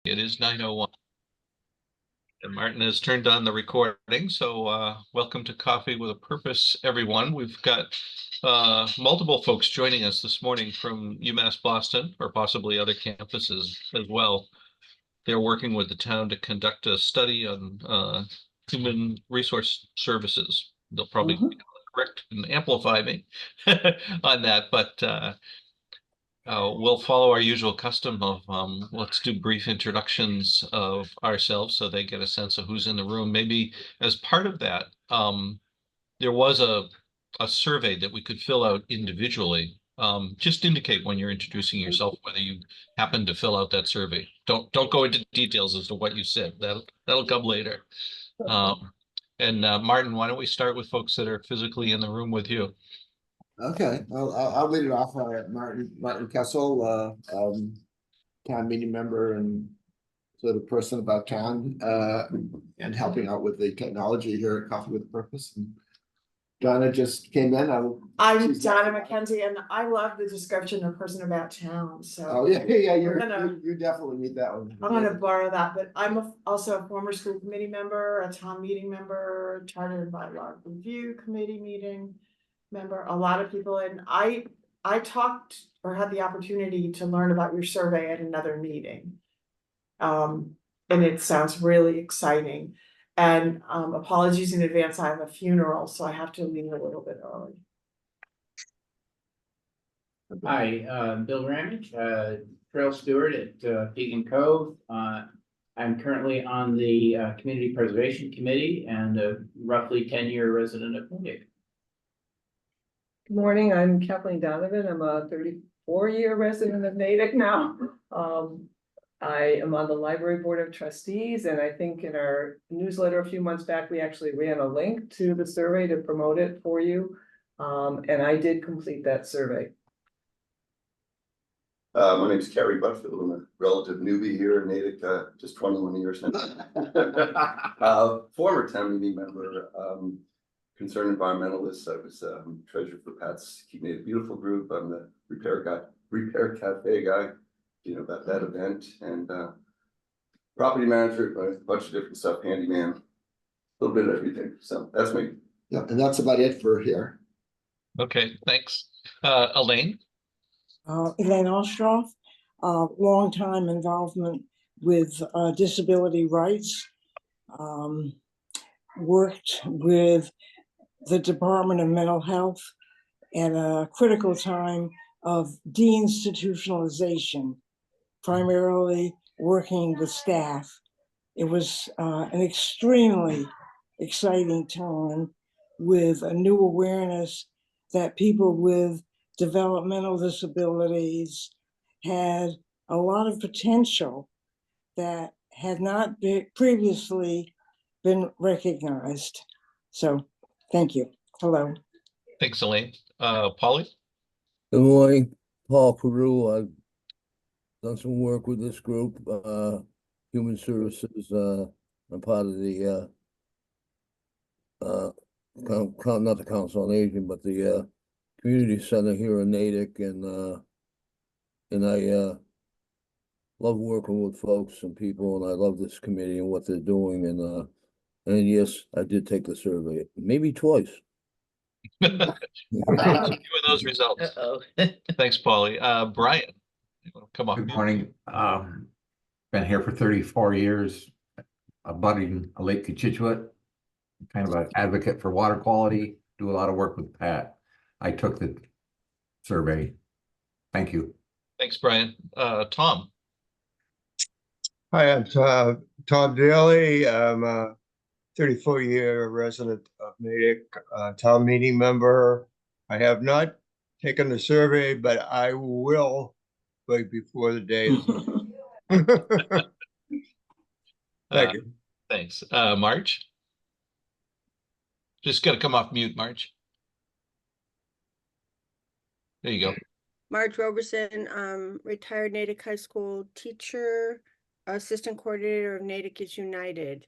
It is 9:01. And Martin has turned on the recording, so welcome to Coffee with a Purpose, everyone. We've got multiple folks joining us this morning from UMass Boston, or possibly other campuses as well. They're working with the town to conduct a study on human resource services. They'll probably correct and amplify me on that, but we'll follow our usual custom of let's do brief introductions of ourselves so they get a sense of who's in the room. Maybe as part of that, there was a survey that we could fill out individually. Just indicate when you're introducing yourself whether you happen to fill out that survey. Don't go into details as to what you said. That'll come later. And Martin, why don't we start with folks that are physically in the room with you? Okay, I'll lead it off. Martin Kessel, town meeting member and sort of person about town, and helping out with the technology here at Coffee with a Purpose. And Donna just came in. I'm Donna McKenzie, and I love the description of person about town. So you definitely need that one. I'm gonna borrow that, but I'm also a former school committee member, a town meeting member, charter and bylaw review committee meeting member, a lot of people. And I talked or had the opportunity to learn about your survey at another meeting. And it sounds really exciting. And apologies in advance, I have a funeral, so I have to leave a little bit early. Hi, Bill Ramage, trail steward at Pekin Cove. I'm currently on the Community Preservation Committee and a roughly 10-year resident of Natick. Good morning, I'm Kathleen Donovan. I'm a 34-year resident of Natick now. I am on the library board of trustees, and I think in our newsletter a few months back, we actually ran a link to the survey to promote it for you. And I did complete that survey. My name is Kerry Butfield. I'm a relative newbie here in Natick, just 21 years now. Former town meeting member, concerned environmentalist. I was treasurer for Pat's Keep Native Beautiful group. I'm the repair cafe guy, you know, about that event, and property manager, a bunch of different stuff, handyman, a little bit of everything. So that's me. Yeah, and that's about it for here. Okay, thanks. Elaine? Elaine Ostroff, long-time involvement with disability rights, worked with the Department of Mental Health at a critical time of deinstitutionalization, primarily working with staff. It was an extremely exciting time with a new awareness that people with developmental disabilities had a lot of potential that had not previously been recognized. So thank you. Hello. Thanks, Elaine. Polly? Good morning, Paul Carew. I've done some work with this group, Human Services. I'm part of the not the Council on Aging, but the community center here in Natick, and I love working with folks and people, and I love this committee and what they're doing. And yes, I did take the survey, maybe twice. Thank you for those results. Thanks, Polly. Brian, come on. Good morning. Been here for 34 years, abutting Lake Cochituate, kind of an advocate for water quality, do a lot of work with Pat. I took the survey. Thank you. Thanks, Brian. Tom. Hi, I'm Tom Daly. I'm a 34-year resident of Natick, town meeting member. I have not taken the survey, but I will right before the day is up. Thank you. Thanks. March? Just got to come off mute, March. There you go. Marge Roberson, retired Natick High School teacher, assistant coordinator of Natick is United.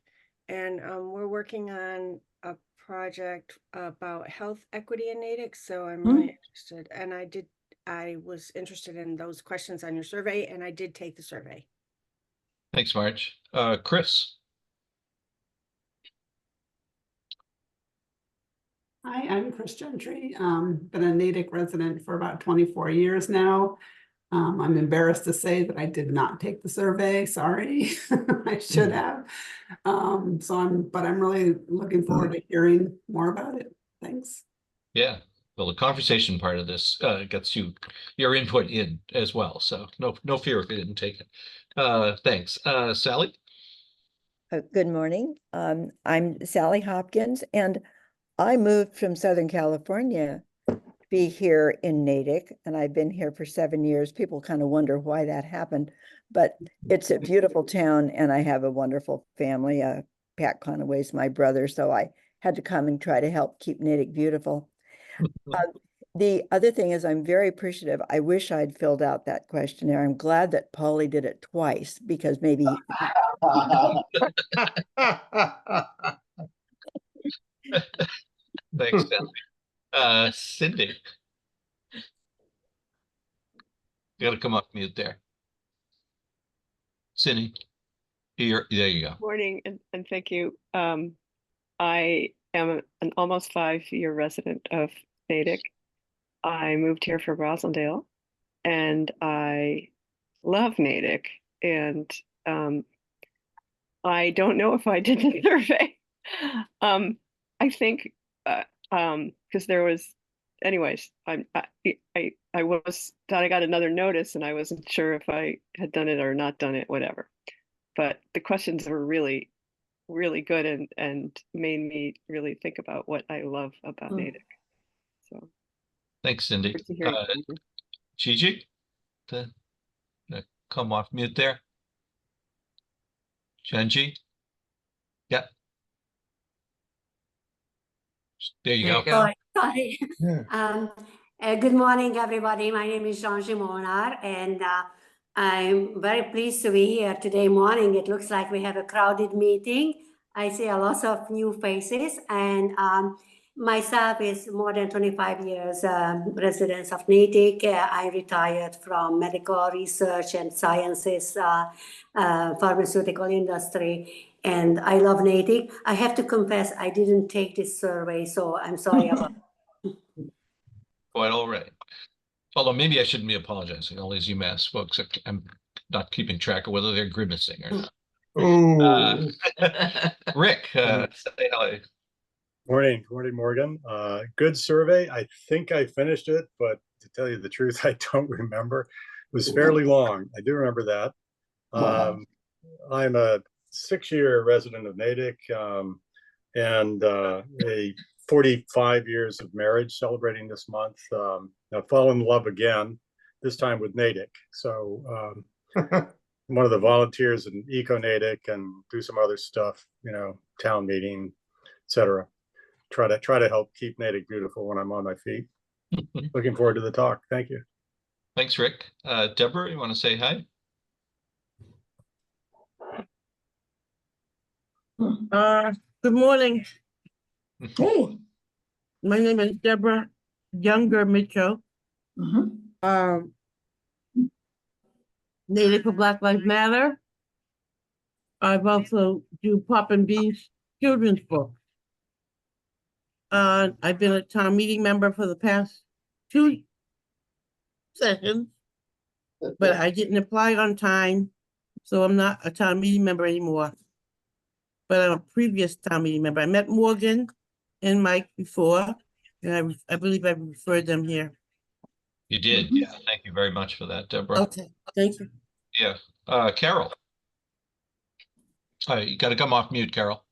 And we're working on a project about health equity in Natick. So I'm really interested. And I was interested in those questions on your survey, and I did take the survey. Thanks, Marge. Chris. Hi, I'm Chris Gentry. Been a Natick resident for about 24 years now. I'm embarrassed to say that I did not take the survey. Sorry, I should have. But I'm really looking forward to hearing more about it. Thanks. Yeah, well, the conversation part of this gets your input in as well. So no fear if you didn't take it. Thanks. Sally? Good morning. I'm Sally Hopkins, and I moved from Southern California to be here in Natick, and I've been here for 7 years. People kind of wonder why that happened, but it's a beautiful town, and I have a wonderful family. Pat Conaway's my brother, so I had to come and try to help keep Natick beautiful. The other thing is I'm very appreciative. I wish I'd filled out that questionnaire. I'm glad that Polly did it twice because maybe Thanks, Sally. Cindy. You gotta come off mute there. Cindy, there you go. Morning, and thank you. I am an almost 5-year resident of Natick. I moved here from Rosendale, and I love Natick. And I don't know if I did the survey. I think because there was, anyways. I thought I got another notice, and I wasn't sure if I had done it or not done it, whatever. But the questions were really, really good and made me really think about what I love about Natick. So thanks, Cindy. Gigi, come off mute there. Genji. Yeah. There you go. Sorry. Good morning, everybody. My name is Janji Monar, and I'm very pleased to be here today morning. It looks like we have a crowded meeting. I see a lot of new faces, and myself is more than 25 years resident of Natick. I retired from medical research and sciences, pharmaceutical industry, and I love Natick. I have to confess, I didn't take this survey, so I'm sorry about it. Quite all right. Although maybe I shouldn't be apologizing. All these UMass folks, I'm not keeping track of whether they're grimacing or not. Rick, say hello. Morning, Morgan. Good survey. I think I finished it, but to tell you the truth, I don't remember. It was fairly long. I do remember that. I'm a 6-year resident of Natick, and a 45 years of marriage celebrating this month. I've fallen in love again, this time with Natick. So one of the volunteers in Eco Natick and do some other stuff, town meeting, etc. Try to help keep Natick beautiful when I'm on my feet. Looking forward to the talk. Thank you. Thanks, Rick. Deborah, you want to say hi? Good morning. Hey. My name is Deborah Younger Mitchell. Natick for Black Lives Matter. I've also do Pop and Beans children's books. I've been a town meeting member for the past 2 sessions, but I didn't apply on time, so I'm not a town meeting member anymore. But I'm a previous town meeting member. I met Morgan and Mike before, and I believe I referred them here. You did. Yeah. Thank you very much for that, Deborah. Okay. Thank you. Yeah. Carol. You got to come off mute, Carol.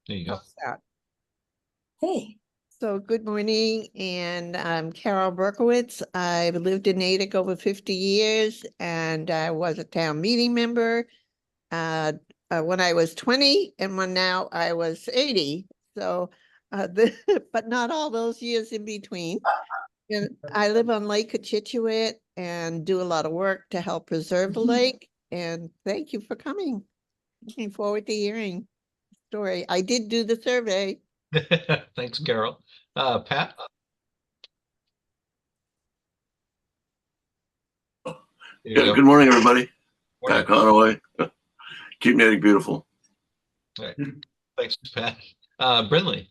There you go. Hey. So good morning, and I'm Carol Berkowitz. I've lived in Natick over 50 years, and I was a town meeting member when I was 20, and when now I was 80. So, but not all those years in between. And I live on Lake Cochituate and do a lot of work to help preserve the lake. And thank you for coming. Looking forward to hearing the story. I did do the survey. Thanks, Carol. Pat? you Yeah, go. good morning, everybody. Morning. Pat Conaway. Keep Natick beautiful. All right. Thanks, Pat. Brinley.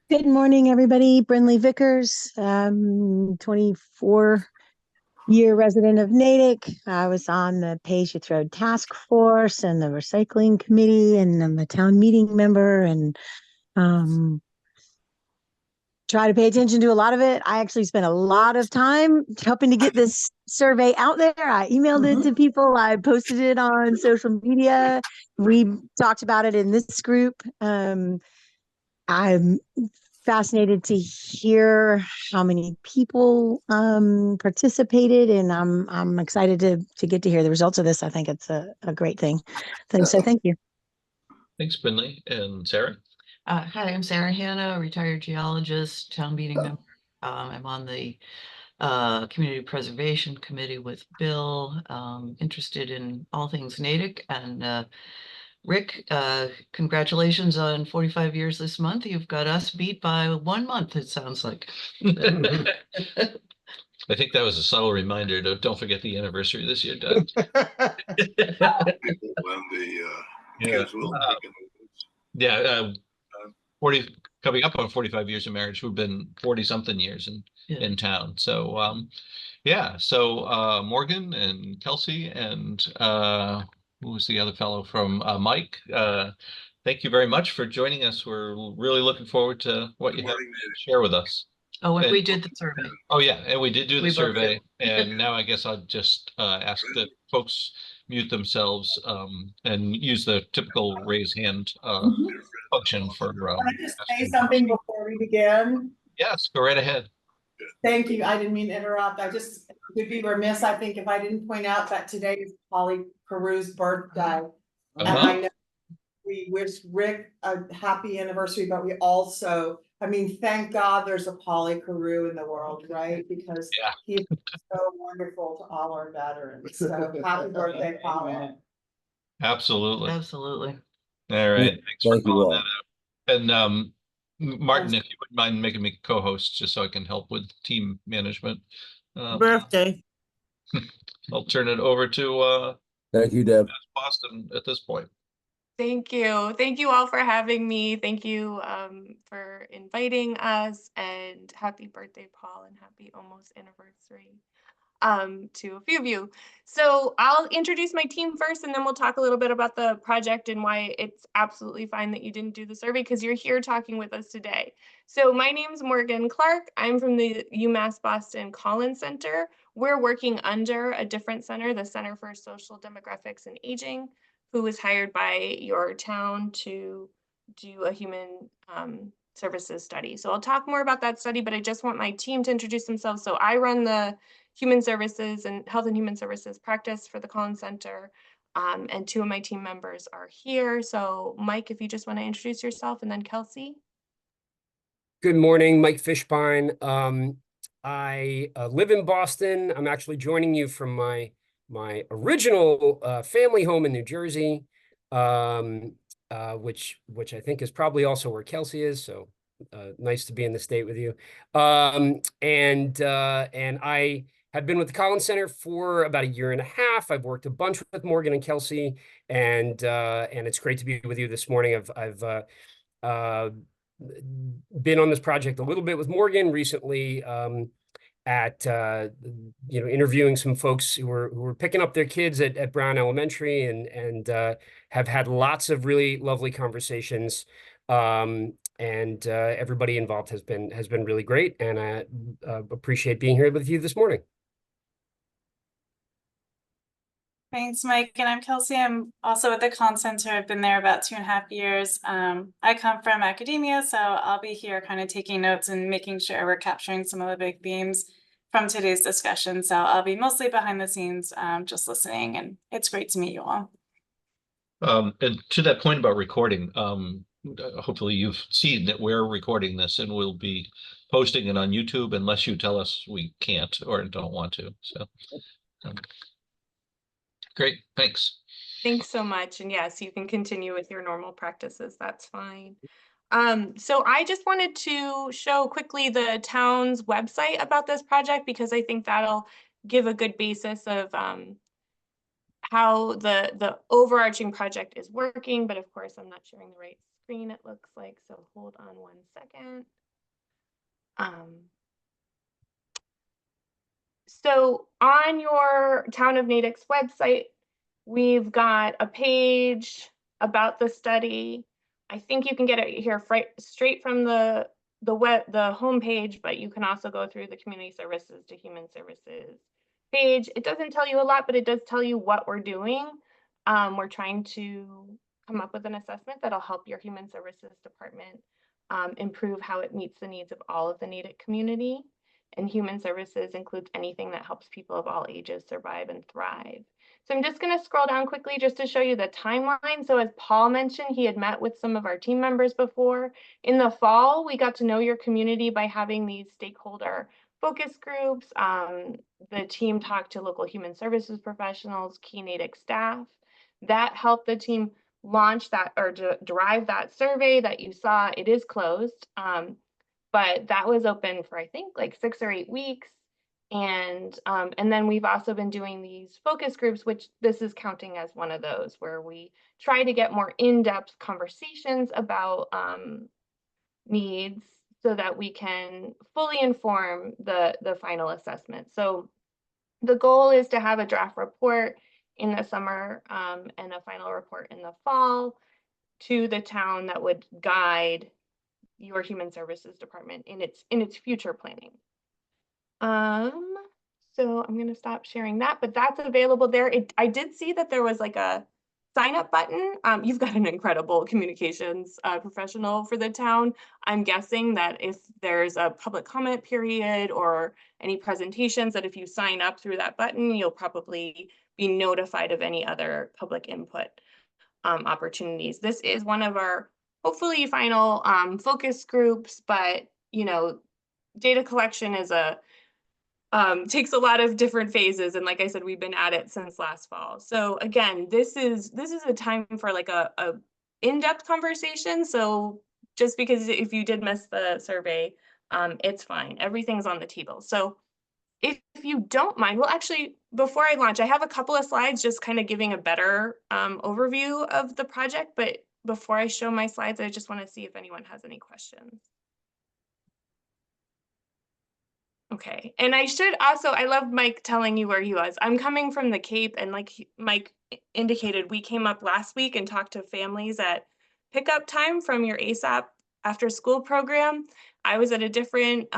Good morning, everybody. Brinley Vickers, 24-year resident of Natick. I was on the Pay As You Throw task force and the recycling committee, and I'm a town meeting member, and try to pay attention to a lot of it. I actually spent a lot of time helping to get this survey out there. I emailed it to people. I posted it on social media. We talked about it in this group. I'm fascinated to hear how many people participated, and I'm excited to get to hear the results of this. I think it's a great thing. So thank you. Thanks, Brinley. And Sarah. Hi, I'm Sarah Hanna, retired geologist, town meeting member. I'm on the Community Preservation Committee with Bill, interested in all things Natick. And Rick, congratulations on 45 years this month. You've got us beat by 1 month, it sounds like. I think that was a subtle reminder to don't forget the anniversary this year, Doug. Yeah, 40 coming up on 45 years of marriage. We've been 40 something years in town. So yeah, so Morgan and Kelsey and who was the other fellow from Mike? Thank you very much for joining us. We're really looking forward to what you have to share with us. Oh, and we did the survey. Oh yeah, and we did do the We both survey, did. and now I guess I'll just ask that folks mute themselves and use the typical raise hand function for. Can I just say something before we begin? Yes, go right ahead. Thank you. I didn't mean to interrupt. I just would be remiss, I think, if I didn't point out that today is Polly Caru's birthday. And I know we wish Rick a happy anniversary, but we also, I mean, thank God there's a Polly Carew in the world, right? Because he's so wonderful to all our veterans. So happy birthday, Polly. Absolutely. Absolutely. All right. Thanks for Thank you calling all. that out. And Martin, if you wouldn't mind making me co-host just so I can help with team management. Birthday. I'll turn it over to Thank you, Deb. Boston at this point. Thank you. Thank you all for having me. Thank you for inviting us, and happy birthday, Paul, and happy almost anniversary to a few of you. So I'll introduce my team first, and then we'll talk a little bit about the project and why it's absolutely fine that you didn't do the survey, because you're here talking with us today. So my name's Morgan Clark. I'm from the UMass Boston Collins Center. We're working under a different center, the Center for Social Demographics and Aging, who was hired by your town to do a human services study. So I'll talk more about that study, but I just want my team to introduce themselves. So I run the Human Services and Health and Human Services practice for the Collins Center, and two of my team members are here. So Mike, if you just want to introduce yourself, and then Kelsey. Good morning, Mike Fishbein. I live in Boston. I'm actually joining you from my original family home in New Jersey, which I think is probably also where Kelsey is. So nice to be in the state with you. And I have been with the Collins Center for about 1.5 years. I've worked a bunch with Morgan and Kelsey, and it's great to be with you this morning. I've been on this project a little bit with Morgan recently, at interviewing some folks who were picking up their kids at Brown Elementary, and have had lots of really lovely conversations. And everybody involved has been really great, and I appreciate being here with you this morning. Thanks, Mike. And I'm Kelsey. I'm also at the Collins Center. I've been there about 2.5 years. I come from academia, so I'll be here kind of taking notes and making sure we're capturing some of the big themes from today's discussion. So I'll be mostly behind the scenes, just listening, and it's great to meet you all. And to that point about recording, hopefully you've seen that we're recording this, and we'll be posting it on YouTube unless you tell us we can't or don't want to. So great, thanks. Thanks so much. And yes, you can continue with your normal practices. That's fine. So I just wanted to show quickly the town's website about this project, because I think that'll give a good basis of how the overarching project is working, but of course I'm not sharing the right screen, it looks like, so hold on 1 second. So on your Town of Natick's website, we've got a page about the study. I think you can get it here straight from the homepage, but you can also go through the Community Services to Human Services page. It doesn't tell you a lot, but it does tell you what we're doing. We're trying to come up with an assessment that'll help your Human Services department improve how it meets the needs of all of the Natick community. And human services includes anything that helps people of all ages survive and thrive. So I'm just going to scroll down quickly just to show you the timeline. So as Paul mentioned, he had met with some of our team members before. In the fall, we got to know your community by having these stakeholder focus groups. The team talked to local human services professionals, key Natick staff. That helped the team launch that or derive that survey that you saw. It is closed. But that was open for, I think, like 6 or 8 weeks. And then we've also been doing these focus groups, which this is counting as one of those, where we try to get more in-depth conversations about needs so that we can fully inform the final assessment. So the goal is to have a draft report in the summer and a final report in the fall to the town that would guide your human services department in its future planning. So I'm going to stop sharing that, but that's available there. I did see that there was like a sign up button. You've got an incredible communications professional for the town. I'm guessing that if there's a public comment period or any presentations, that if you sign up through that button, you'll probably be notified of any other public input opportunities. This is one of our hopefully final focus groups, but you know, data collection is takes a lot of different phases, and like I said, we've been at it since last fall. So again, this is a time for like a in-depth conversation. So just because if you did miss the survey, it's fine. Everything's on the table. So if you don't mind, well, actually, before I launch, I have a couple of slides just kind of giving a better overview of the project. But before I show my slides, I just want to see if anyone has any questions. Okay, and I should also, I love Mike telling you where he was. I'm coming from the Cape, and like Mike indicated, we came up last week and talked to families at pickup time from your ASAP after school program. I was at a different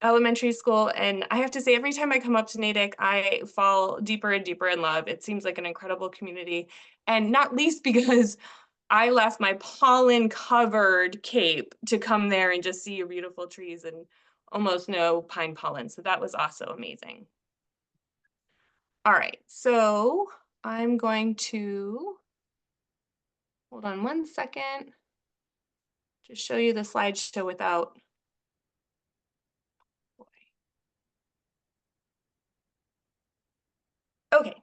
elementary school, and I have to say, every time I come up to Natick, I fall deeper and deeper in love. It seems like an incredible community, and not least because I left my pollen covered Cape to come there and just see your beautiful trees and almost no pine pollen. So that was also amazing. All right, so I'm going to, hold on 1 second, just show you the slideshow without. Okay,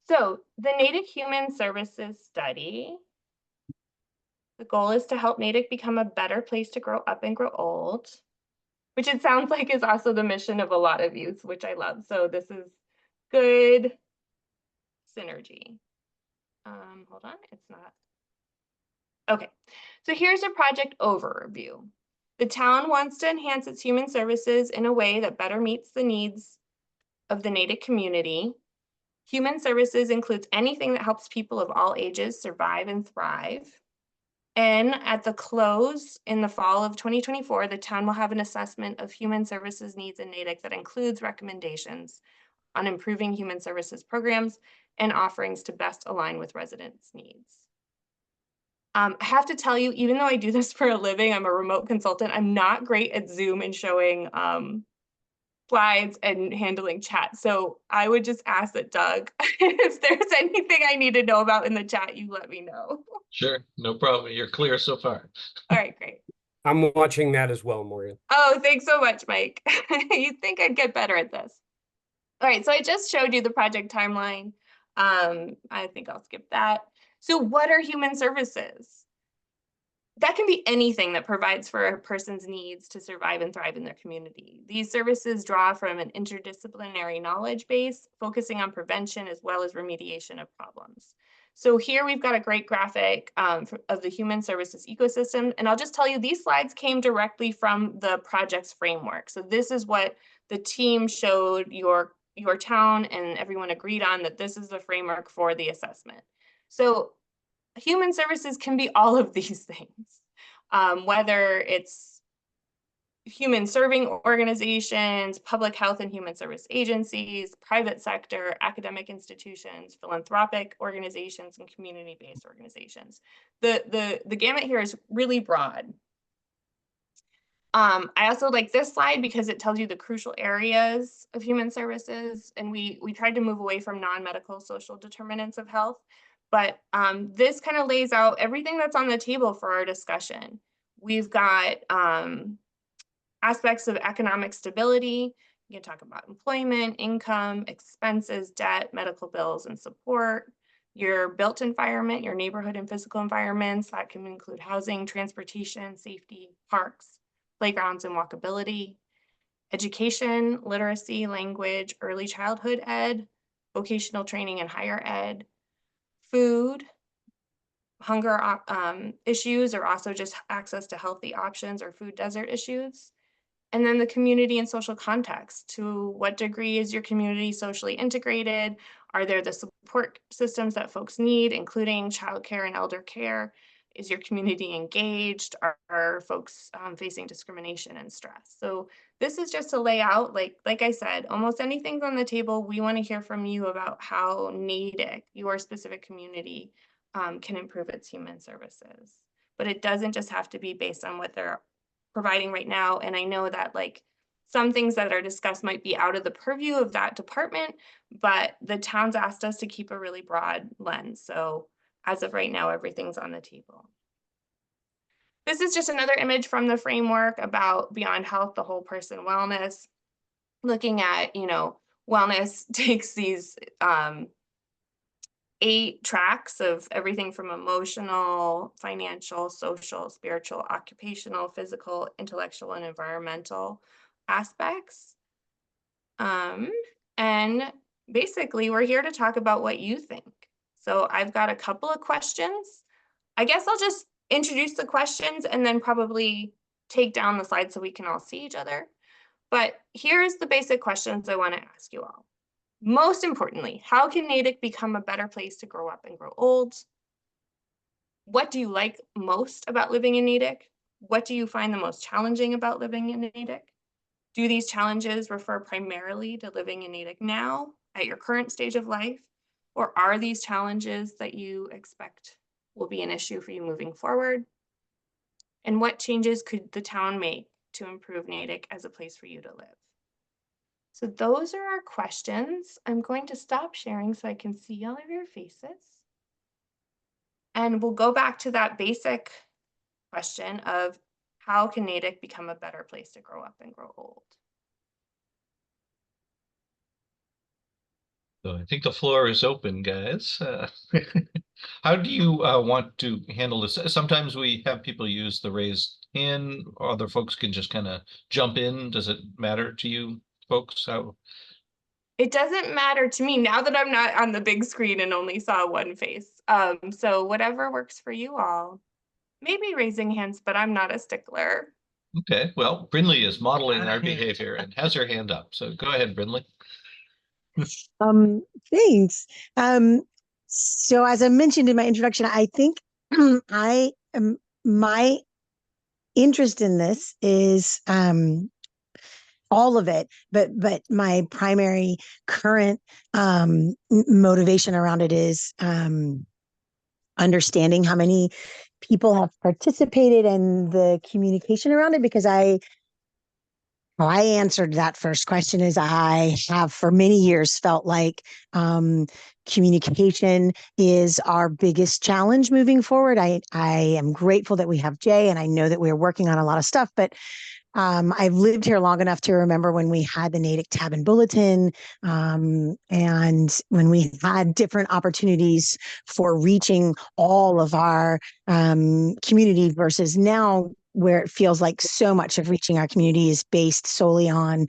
so the Natick Human Services Study, the goal is to help Natick become a better place to grow up and grow old, which it sounds like is also the mission of a lot of youth, which I love. So this is good synergy. Hold on, it's not. Okay, so here's a project overview. The town wants to enhance its human services in a way that better meets the needs of the Natick community. Human services includes anything that helps people of all ages survive and thrive. And at the close in the fall of 2024, the town will have an assessment of human services needs in Natick that includes recommendations on improving human services programs and offerings to best align with residents' needs. I have to tell you, even though I do this for a living, I'm a remote consultant, I'm not great at Zoom and showing slides and handling chat. So I would just ask that Doug, if there's anything I need to know about in the chat, you let me know. Sure, no problem. You're clear so far. All right, great. I'm watching that as well, Morgan. Oh, thanks so much, Mike. You'd think I'd get better at this. All right, so I just showed you the project timeline. I think I'll skip that. So what are human services? that can be anything that provides for a person's needs to survive and thrive in their community. These services draw from an interdisciplinary knowledge base, focusing on prevention as well as remediation of problems. So here we've got a great graphic of the human services ecosystem. And I'll just tell you, these slides came directly from the project's framework. So this is what the team showed your town, and everyone agreed on that this is the framework for the assessment. So human services can be all of these things, whether it's human serving organizations, public health and human service agencies, private sector, academic institutions, philanthropic organizations, and community-based organizations. The gamut here is really broad. I also like this slide because it tells you the crucial areas of human services, and we tried to move away from non-medical social determinants of health. But this kind of lays out everything that's on the table for our discussion. We've got aspects of economic stability. You can talk about employment, income, expenses, debt, medical bills, and support. Your built environment, your neighborhood and physical environments, that can include housing, transportation, safety, parks, playgrounds, and walkability. Education, literacy, language, early childhood ed, vocational training and higher ed. Food, hunger issues, or also just access to healthy options or food desert issues. And then the community and social context. To what degree is your community socially integrated? Are there the support systems that folks need, including childcare and elder care? Is your community engaged? Are folks facing discrimination and stress? So this is just to lay out, like I said, almost anything's on the table. We want to hear from you about how Natick, your specific community, can improve its human services. But it doesn't just have to be based on what they're providing right now. And I know that like some things that are discussed might be out of the purview of that department, but the town's asked us to keep a really broad lens. So as of right now, everything's on the table. This is just another image from the framework about beyond health, the whole person wellness, looking at, wellness takes these 8 tracks of everything from emotional, financial, social, spiritual, occupational, physical, intellectual, and environmental aspects. And basically, we're here to talk about what you think. So I've got a couple of questions. I guess I'll just introduce the questions and then probably take down the slides so we can all see each other. But here's the basic questions I want to ask you all. Most importantly, how can Natick become a better place to grow up and grow old? What do you like most about living in Natick? What do you find the most challenging about living in Natick? Do these challenges refer primarily to living in Natick now at your current stage of life? Or are these challenges that you expect will be an issue for you moving forward? And what changes could the town make to improve Natick as a place for you to live? So those are our questions. I'm going to stop sharing so I can see all of your faces. And we'll go back to that basic question of how can Natick become a better place to grow up and grow old? So I think the floor is open, guys. How do you want to handle this? Sometimes we have people use the raised hand, other folks can just kind of jump in. Does it matter to you folks? How? It doesn't matter to me now that I'm not on the big screen and only saw one face. So whatever works for you all. Maybe raising hands, but I'm not a stickler. Okay, well, Brinley is modeling our behavior and has her hand up. So go ahead, Brinley. Thanks. So as I mentioned in my introduction, I think my interest in this is all of it, but my primary current motivation around it is understanding how many people have participated in the communication around it, because I answered that first question is I have for many years felt like communication is our biggest challenge moving forward. I am grateful that we have Jay, and I know that we're working on a lot of stuff, but I've lived here long enough to remember when we had the Natick tab and bulletin, and when we had different opportunities for reaching all of our community versus now where it feels like so much of reaching our community is based solely on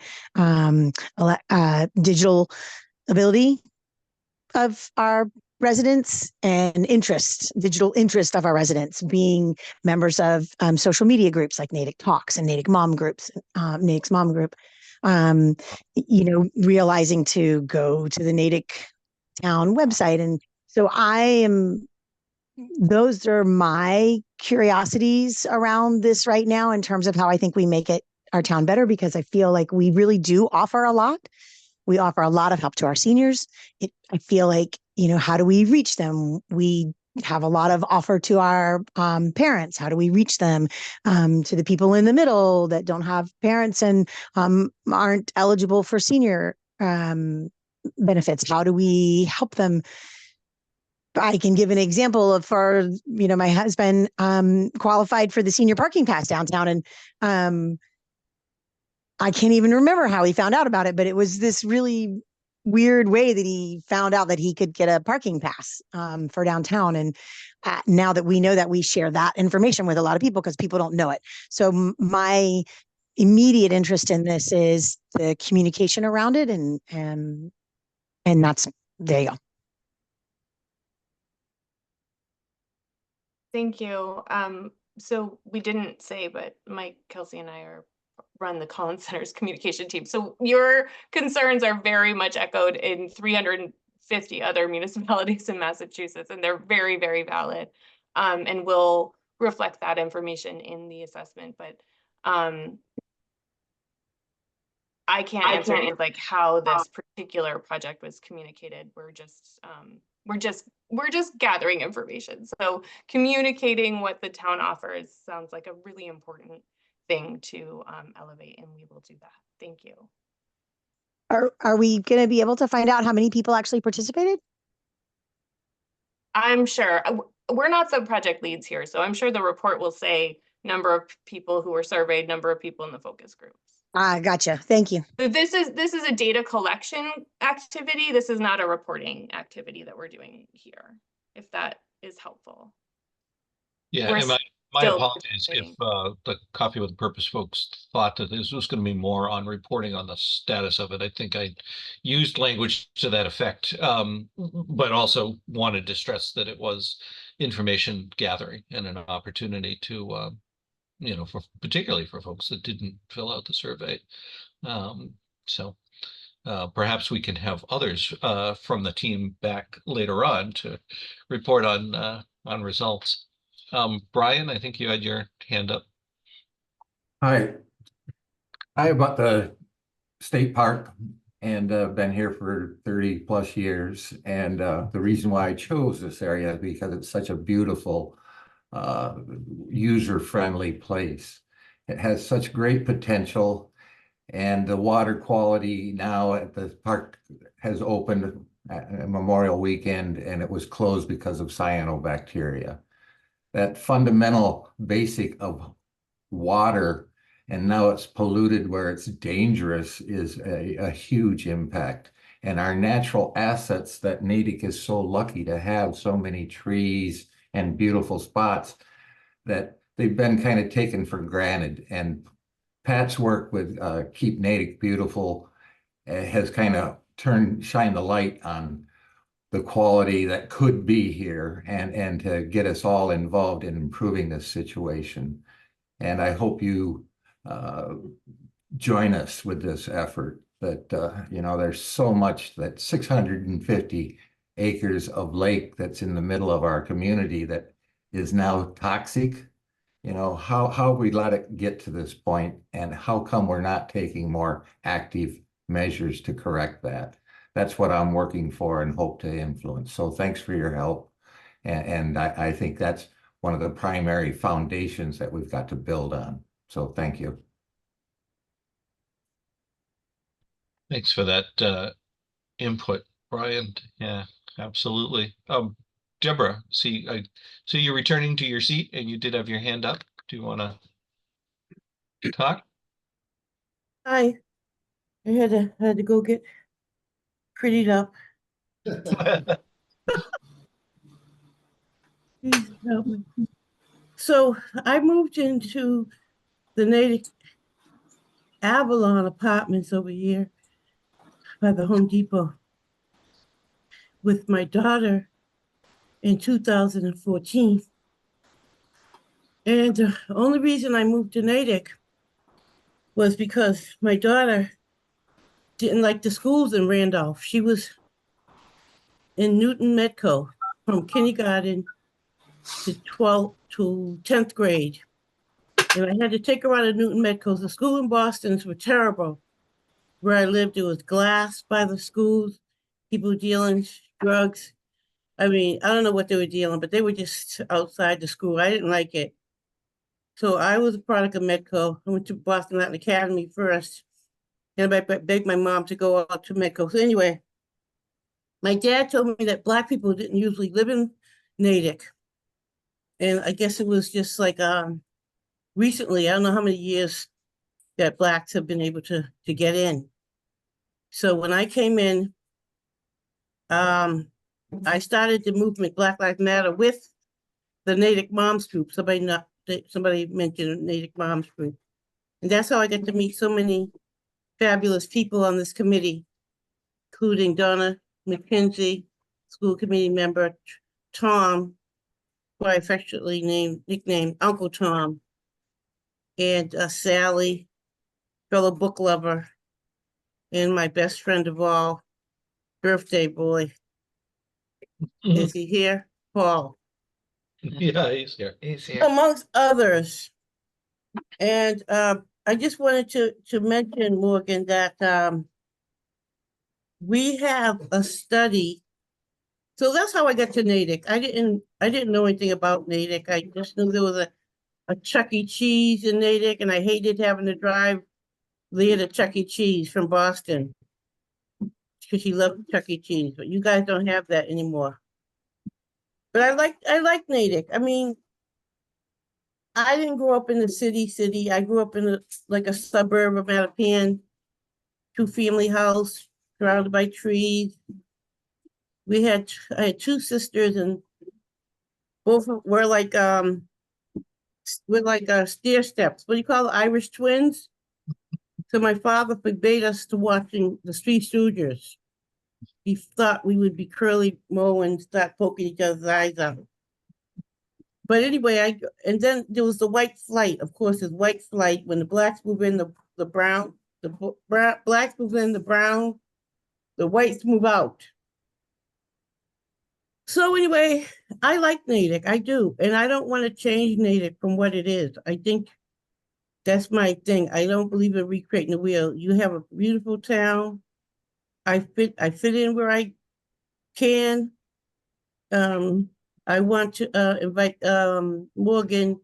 digital ability of our residents and digital interest of our residents, being members of social media groups like Natick Talks and Natick Mom groups, Natick's Mom Group. Realizing to go to the Natick Town website. And so those are my curiosities around this right now in terms of how I think we make our town better, because I feel like we really do offer a lot. We offer a lot of help to our seniors. I feel like, how do we reach them? We have a lot of offer to our parents. How do we reach them? To the people in the middle that don't have parents and aren't eligible for senior benefits. How do we help them? I can give an example of my husband qualified for the senior parking pass downtown, and I can't even remember how he found out about it, but it was this really weird way that he found out that he could get a parking pass for downtown. And now that we know that, we share that information with a lot of people because people don't know it. So my immediate interest in this is the communication around it, and that's, there you go. Thank you. So we didn't say, but Mike, Kelsey, and I run the Collins Center's communication team. So your concerns are very much echoed in 350 other municipalities in Massachusetts, and they're very, very valid. And we'll reflect that information in the assessment. But I can't answer like how this particular project was communicated. We're just gathering information. So communicating what the town offers sounds like a really important thing to elevate, and we will do that. Thank you. Are we going to be able to find out how many people actually participated? I'm sure. We're not sub-project leads here, so I'm sure the report will say number of people who were surveyed, number of people in the focus groups. Gotcha. Thank you. So this is a data collection activity. This is not a reporting activity that we're doing here, if that is helpful. Yeah, and my apologies if the Coffee with a Purpose folks thought that this was going to be more on reporting on the status of it. I think I used language to that effect, but also wanted to stress that it was information gathering and an opportunity to, particularly for folks that didn't fill out the survey. So perhaps we can have others from the team back later on to report on results. Brian, I think you had your hand up. Hi, about the state park, and been here for 30 plus years. And the reason why I chose this area is because it's such a beautiful, user-friendly place. It has such great potential, and the water quality now at the park has opened at Memorial Weekend, and it was closed because of cyanobacteria. That fundamental basic of water, and now it's polluted where it's dangerous, is a huge impact. And our natural assets that Natick is so lucky to have, so many trees and beautiful spots, that they've been kind of taken for granted. And Pat's work with Keep Natick Beautiful has kind of shined the light on the quality that could be here, and to get us all involved in improving this situation. And I hope you join us with this effort. That there's so much, that 650 acres of lake that's in the middle of our community that is now toxic. How we let it get to this point, and how come we're not taking more active measures to correct that? That's what I'm working for and hope to influence. So thanks for your help. And I think that's one of the primary foundations that we've got to build on. So thank you. Thanks for that input, Brian. Yeah, absolutely. Deborah, so you're returning to your seat, and you did have your hand up. Do you want to talk? I had to go get prettied up. Please help me. So I moved into the Natick Avalon Apartments over here by the Home Depot with my daughter in 2014. And the only reason I moved to Natick was because my daughter didn't like the schools in Randolph. She was in Newton Medco from kindergarten to 12th to 10th grade. And I had to take her out of Newton Medco. The school in Boston's were terrible. Where I lived, there was glass by the schools, people dealing drugs. I mean, I don't know what they were dealing, but they were just outside the school. I didn't like it. So I was a product of Medco. I went to Boston Latin Academy first. And I begged my mom to go out to Medco. So anyway, my dad told me that Black people didn't usually live in Natick. And I guess it was just like recently, I don't know how many years that Blacks have been able to get in. So when I came in, I started the movement Black Lives Matter with the Natick Moms Group. Somebody mentioned Natick Moms Group. And that's how I got to meet so many fabulous people on this committee, including Donna McKenzie, school committee member, Tom, who I affectionately nicknamed Uncle Tom, and Sally, fellow book lover, and my best friend of all, birthday boy. Is he here? Paul. Yeah, he's here. He's here. Amongst others. And I just wanted to mention, Morgan, that we have a study. So that's how I got to Natick. I didn't know anything about Natick. I just knew there was a Chuck E. Cheese in Natick, and I hated having to drive there to Chuck E. Cheese from Boston because she loved Chuck E. Cheese. But you guys don't have that anymore. But I like Natick. I mean, I didn't grow up in the city. I grew up in a suburb of Mattapan, 2-family house surrounded by trees. I had 2 sisters, and both were like stair steps. What do you call it? Irish twins. So my father forbade us to watching the Three Stooges. He thought we would be curly Moe and start poking each other's eyes out. But anyway, and then there was the white flight. Of course, there's white flight when the Blacks move in, the brown, Blacks move in, the brown, the whites move out. So anyway, I like Natick, I do, and I don't want to change Natick from what it is. I think that's my thing. I don't believe in recreating the wheel. You have a beautiful town. I fit in where I can. I want to invite Morgan.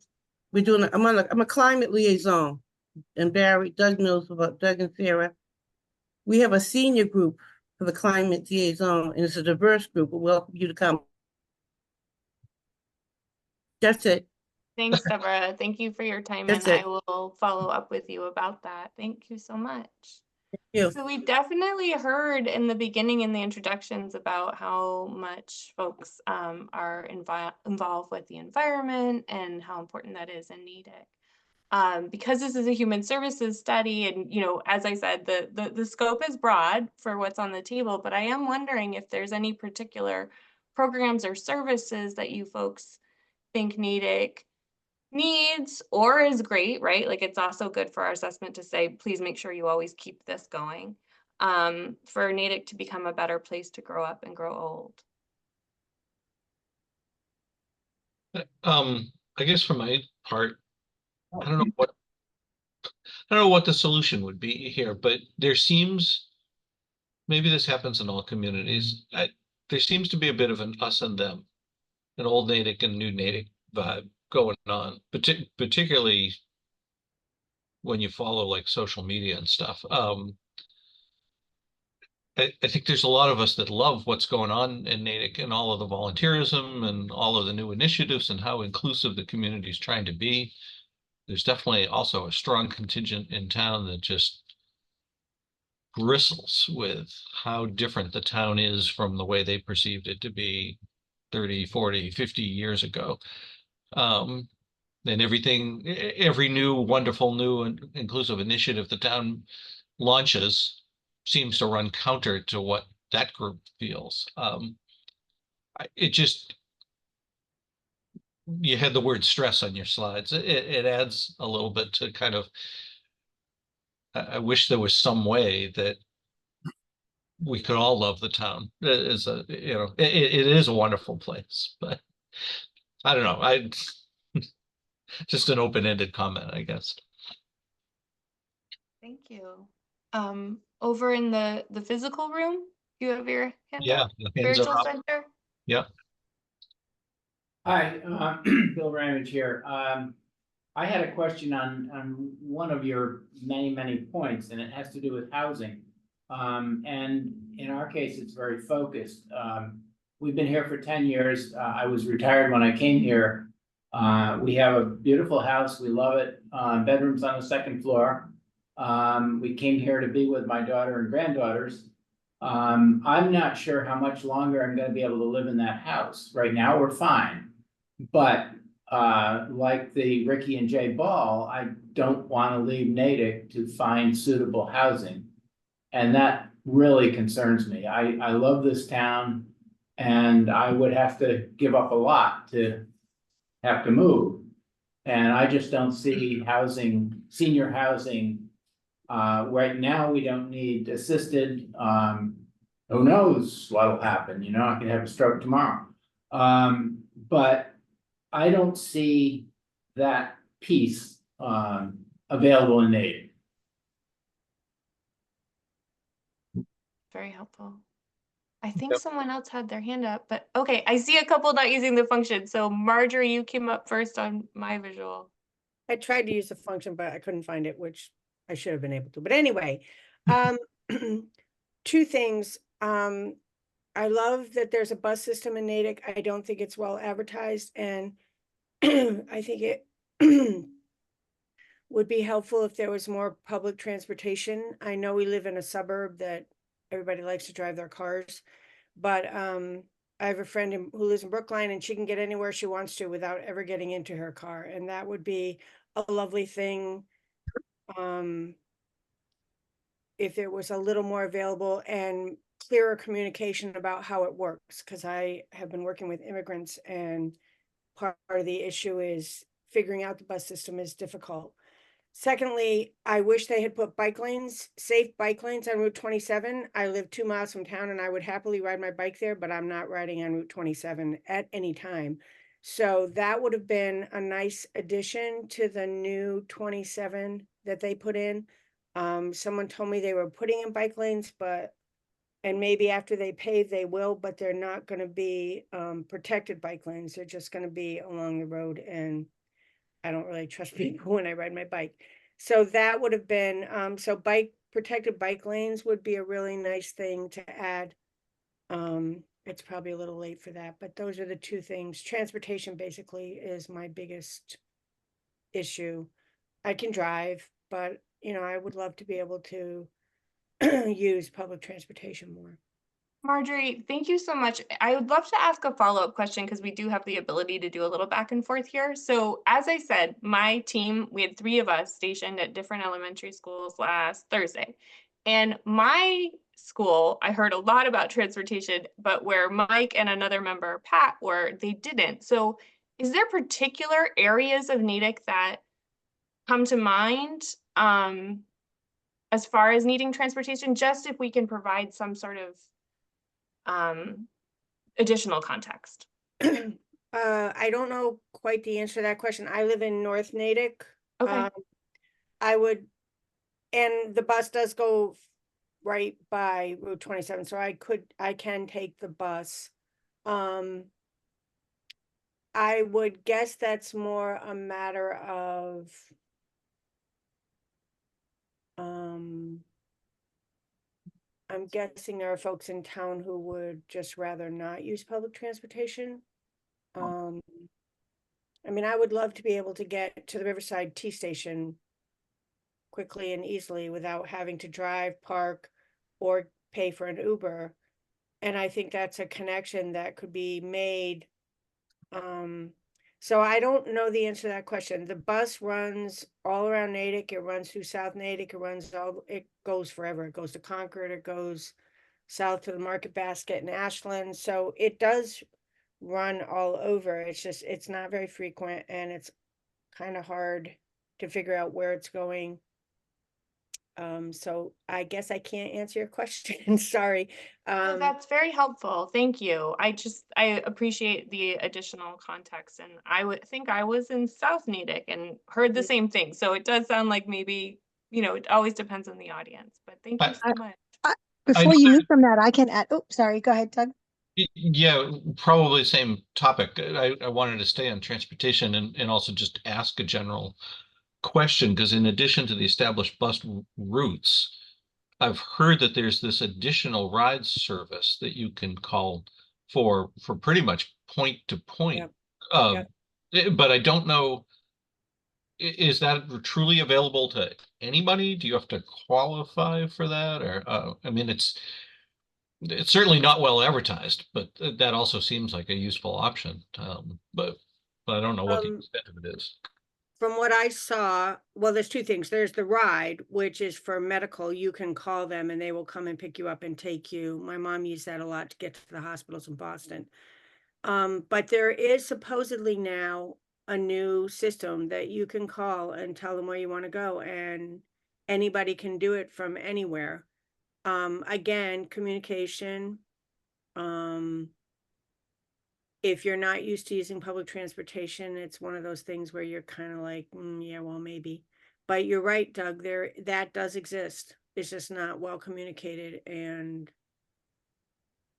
I'm a climate liaison, and Doug knows about Doug and Sarah. We have a senior group for the climate liaison, and it's a diverse group. We welcome you to come. That's it. Thanks, Deborah. Thank you for your time, That's and it. I will follow up with you about that. Thank you so much. You. So we definitely heard in the beginning in the introductions about how much folks are involved with the environment and how important that is in Natick. Because this is a human services study, and as I said, the scope is broad for what's on the table, but I am wondering if there's any particular programs or services that you folks think Natick needs or is great, right? Like, it's also good for our assessment to say, please make sure you always keep this going, for Natick to become a better place to grow up and grow old. I guess for my part, I don't know what the solution would be here, but there seems, maybe this happens in all communities, there seems to be a bit of an us and them, an old Natick and new Natick vibe going on, particularly when you follow like social media and stuff. I think there's a lot of us that love what's going on in Natick and all of the volunteerism and all of the new initiatives and how inclusive the community is trying to be. There's definitely also a strong contingent in town that just bristles with how different the town is from the way they perceived it to be 30, 40, 50 years ago. And every new wonderful new and inclusive initiative the town launches seems to run counter to what that group feels. It just, you had the word stress on your slides. It adds a little bit to kind of, I wish there was some way that we could all love the town. It is it is a wonderful place, but I don't know. Just an open-ended comment, I guess. Thank you. Over in the physical room, you have your hand Yeah, up. the hands are Spiritual up. Center. Yeah. Hi, Bill Ramage here. I had a question on one of your many points, and it has to do with housing. And in our case, it's very focused. We've been here for 10 years. I was retired when I came here. We have a beautiful house. We love it. Bedrooms on the second floor. We came here to be with my daughter and granddaughters. I'm not sure how much longer I'm going to be able to live in that house. Right now, we're fine. But like the Ricky and Jay Ball, I don't want to leave Natick to find suitable housing. And that really concerns me. I love this town, and I would have to give up a lot to have to move. And I just don't see housing, senior housing. Right now, we don't need assisted. Who knows what'll happen? You know, I could have a stroke tomorrow. But I don't see that piece available in Natick. Very helpful. I think someone else had their hand up, but okay, I see a couple not using the function. So Marjorie, you came up first on my visual. I tried to use the function, but I couldn't find it, which I should have been able to. But anyway, two things. I love that there's a bus system in Natick. I don't think it's well advertised, and I think it would be helpful if there was more public transportation. I know we live in a suburb that everybody likes to drive their cars, but I have a friend who lives in Brookline, and she can get anywhere she wants to without ever getting into her car, and that would be a lovely thing if it was a little more available and clearer communication about how it works, because I have been working with immigrants, and part of the issue is figuring out the bus system is difficult. Secondly, I wish they had put bike lanes, safe bike lanes on Route 27. I live 2 miles from town, and I would happily ride my bike there, but I'm not riding on Route 27 at any time. So that would have been a nice addition to the new 27 that they put in. Someone told me they were putting in bike lanes, and maybe after they pave, they will, but they're not going to be protected bike lanes. They're just going to be along the road, and I don't really trust people when I ride my bike. So that would have been, protected bike lanes would be a really nice thing to add. It's probably a little late for that, but those are the two things. Transportation basically is my biggest issue. I can drive, but I would love to be able to use public transportation more. Marjorie, thank you so much. I would love to ask a follow-up question because we do have the ability to do a little back and forth here. So as I said, my team, we had 3 of us stationed at different elementary schools last Thursday. And my school, I heard a lot about transportation, but where Mike and another member, Pat, were, they didn't. So is there particular areas of Natick that come to mind as far as needing transportation, just if we can provide some sort of additional context? I don't know quite the answer to that question. I live in North Natick. Okay. And the bus does go right by Route 27, so I can take the bus. I would guess that's more a matter of I'm guessing there are folks in town who would just rather not use public transportation. I mean, I would love to be able to get to the Riverside T station quickly and easily without having to drive, park, or pay for an Uber. And I think that's a connection that could be made. So I don't know the answer to that question. The bus runs all around Natick. It runs through South Natick. It goes forever. It goes to Concord. It goes south to the Market Basket in Ashland. So it does run all over. It's not very frequent, and it's kind of hard to figure out where it's going. So I guess I can't answer your question. Sorry. No, that's very helpful. Thank you. I appreciate the additional context, and I would think I was in South Natick and heard the same thing. So it does sound like maybe, it always depends on the audience, but thank you so much. Before you move from that, I can add, oh, sorry, go ahead, Doug. Yeah, probably same topic. I wanted to stay on transportation and also just ask a general question, because in addition to the established bus routes, I've heard that there's this additional ride service that you can call for pretty much point to point. But I don't know, is that truly available to anybody? Do you have to qualify for that? Or I mean, it's certainly not well advertised, but that also seems like a useful option. But I don't know what the extent of it is. From what I saw, well, there's two things. There's the ride, which is for medical. You can call them and they will come and pick you up and take you. My mom used that a lot to get to the hospitals in Boston. But there is supposedly now a new system that you can call and tell them where you want to go, and anybody can do it from anywhere. Again, communication. If you're not used to using public transportation, it's one of those things where you're kind of like, yeah, well, maybe. But you're right, Doug, that does exist. It's just not well communicated and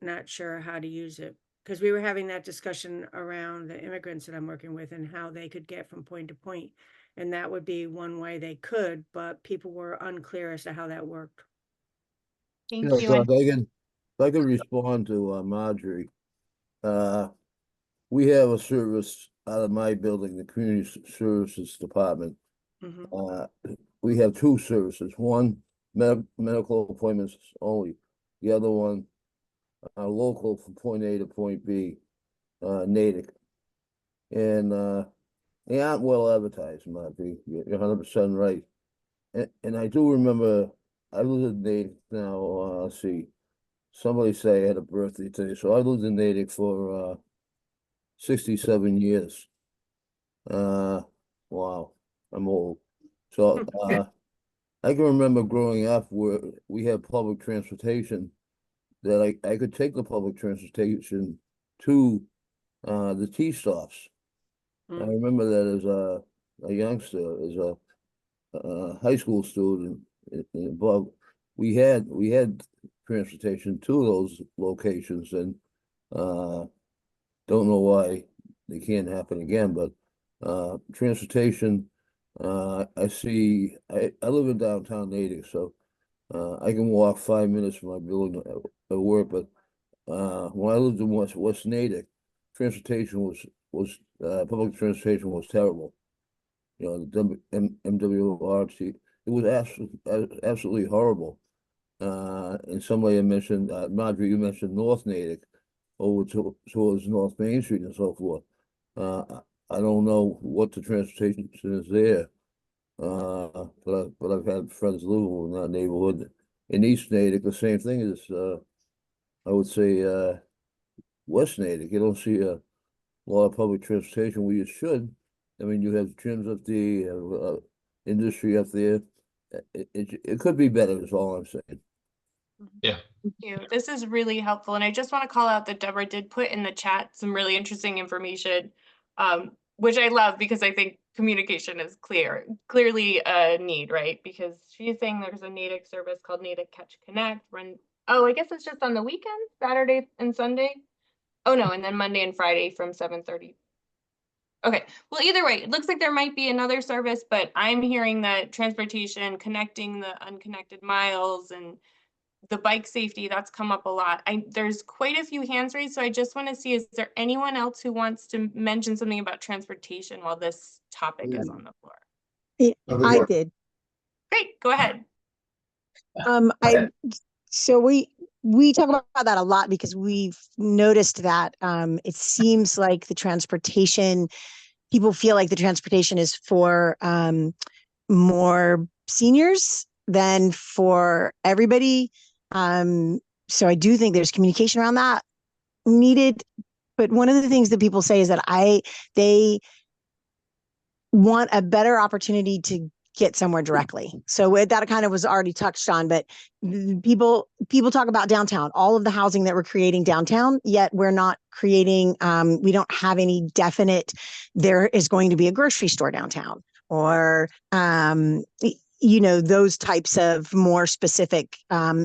not sure how to use it. Because we were having that discussion around the immigrants that I'm working with and how they could get from point to point. And that would be one way they could, but people were unclear as to how that worked. Thank you. Doug, if I can respond to Marjorie. We have a service out of my building, the Community Services Department. We have two services. One, medical appointments only. The other one, local from point A to point B, Natick. And they aren't well advertised, Marjorie. You're 100% right. And I do remember, I lived in Natick now, let's see, somebody say I had a birthday today. So I lived in Natick for 67 years. Wow, I'm old. So I can remember growing up where we had public transportation, that I could take the public transportation to the T stops. I remember that as a youngster, as a high school student, above, we had transportation to those locations, and don't know why they can't happen again, but transportation, I see, I live in downtown Natick, so I can walk 5 minutes from my building at work, but when I lived in West Natick, transportation was public transportation was terrible. You know, the MWRT, it was absolutely horrible. And somebody mentioned, Marjorie, you mentioned North Natick, over towards North Main Street and so forth. I don't know what the transportation is there, but I've had friends living in that neighborhood. In East Natick, the same thing is, I would say, West Natick. You don't see a lot of public transportation where you should. I mean, you have gyms up there, you have industry up there. It could be better, is all I'm saying. Yeah. Thank you. This is really helpful. And I just want to call out that Deborah did put in the chat some really interesting information, which I love, because I think communication is clearly a need, right? Because she's saying there's a Natick service called Natick Catch Connect. I guess it's just on the weekend, Saturday and Sunday. Oh no, and then Monday and Friday from 7:30. Okay, well, either way, it looks like there might be another service, but I'm hearing that transportation, connecting the unconnected miles, and the bike safety, that's come up a lot. There's quite a few hands raised, so I just want to see, is there anyone else who wants to mention something about transportation while this topic is on the floor? I did. Great, go ahead. So we talk about that a lot because we've noticed that it seems like the transportation, people feel like the transportation is for more seniors than for everybody. So I do think there's communication around that needed. But one of the things that people say is that they want a better opportunity to get somewhere directly. So that kind of was already touched on, but people talk about downtown, all of the housing that we're creating downtown, yet we're not creating, we don't have any definite, there is going to be a grocery store downtown, or you know, those types of more specific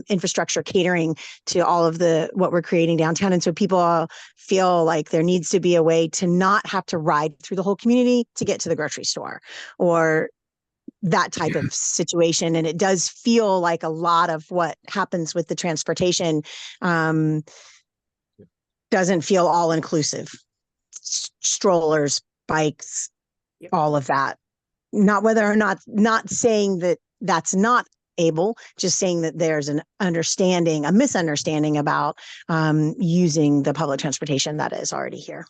infrastructure catering to all of what we're creating downtown. And so people feel like there needs to be a way to not have to ride through the whole community to get to the grocery store, or that type of situation. And it does feel like a lot of what happens with the transportation doesn't feel all inclusive. Strollers, bikes, all of that. Not whether or not saying that that's not able, just saying that there's an understanding, a misunderstanding about using the public transportation that is already here.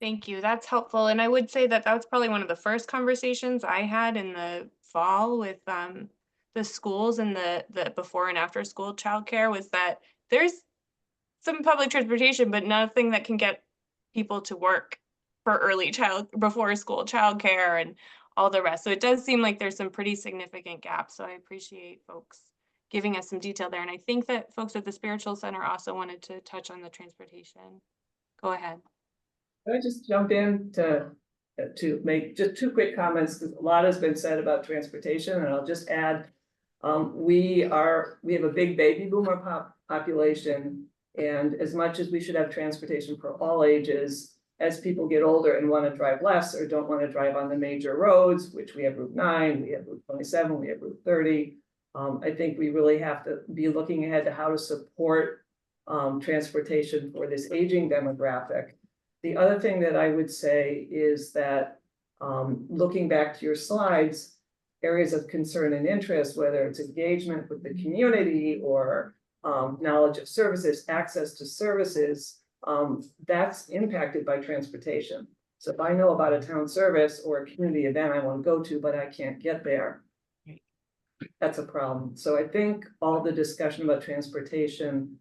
Thank you. That's helpful. And I would say that that was probably one of the first conversations I had in the fall with the schools and the before and after school childcare, was that there's some public transportation, but nothing that can get people to work for before school childcare and all the rest. So it does seem like there's some pretty significant gaps. So I appreciate folks giving us some detail there. And I think that folks at the Spiritual Center also wanted to touch on the transportation. Go ahead. Can I just jump in to make just two quick comments, because a lot has been said about transportation, and I'll just add, we have a big baby boomer population, and as much as we should have transportation for all ages, as people get older and want to drive less or don't want to drive on the major roads, which we have Route 9, we have Route 27, we have Route 30, I think we really have to be looking ahead to how to support transportation for this aging demographic. The other thing that I would say is that looking back to your slides, areas of concern and interest, whether it's engagement with the community or knowledge of services, access to services, that's impacted by transportation. So if I know about a town service or a community event I want to go to, but I can't get there, that's a problem. So I think all the discussion about transportation,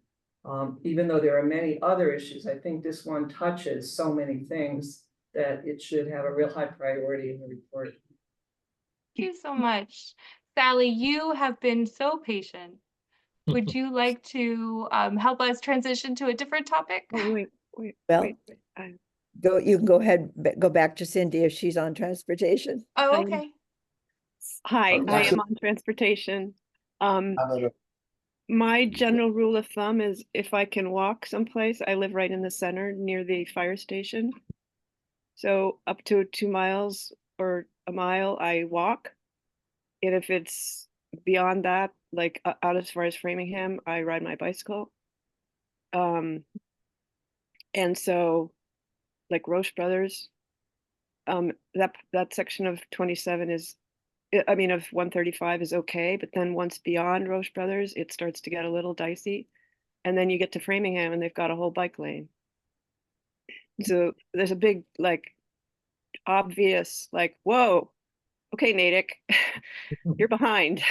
even though there are many other issues, I think this one touches so many things that it should have a real high priority in the report. Thank you so much. Sally, you have been so patient. Would you like to help us transition to a different topic? Well, you can go ahead, go back to Cindy if she's on transportation. Oh, okay. Hi, I am on transportation. My general rule of thumb is if I can walk someplace, I live right in the center near the fire station. So up to 2 miles or a mile, I walk. And if it's beyond that, like out as far as Framingham, I ride my bicycle. And so like Roche Brothers, that section of 27 is, I mean, of 135 is okay, but then once beyond Roche Brothers, it starts to get a little dicey. And then you get to Framingham and they've got a whole bike lane. So there's a big, like, obvious, like, whoa, okay, Natick, you're behind.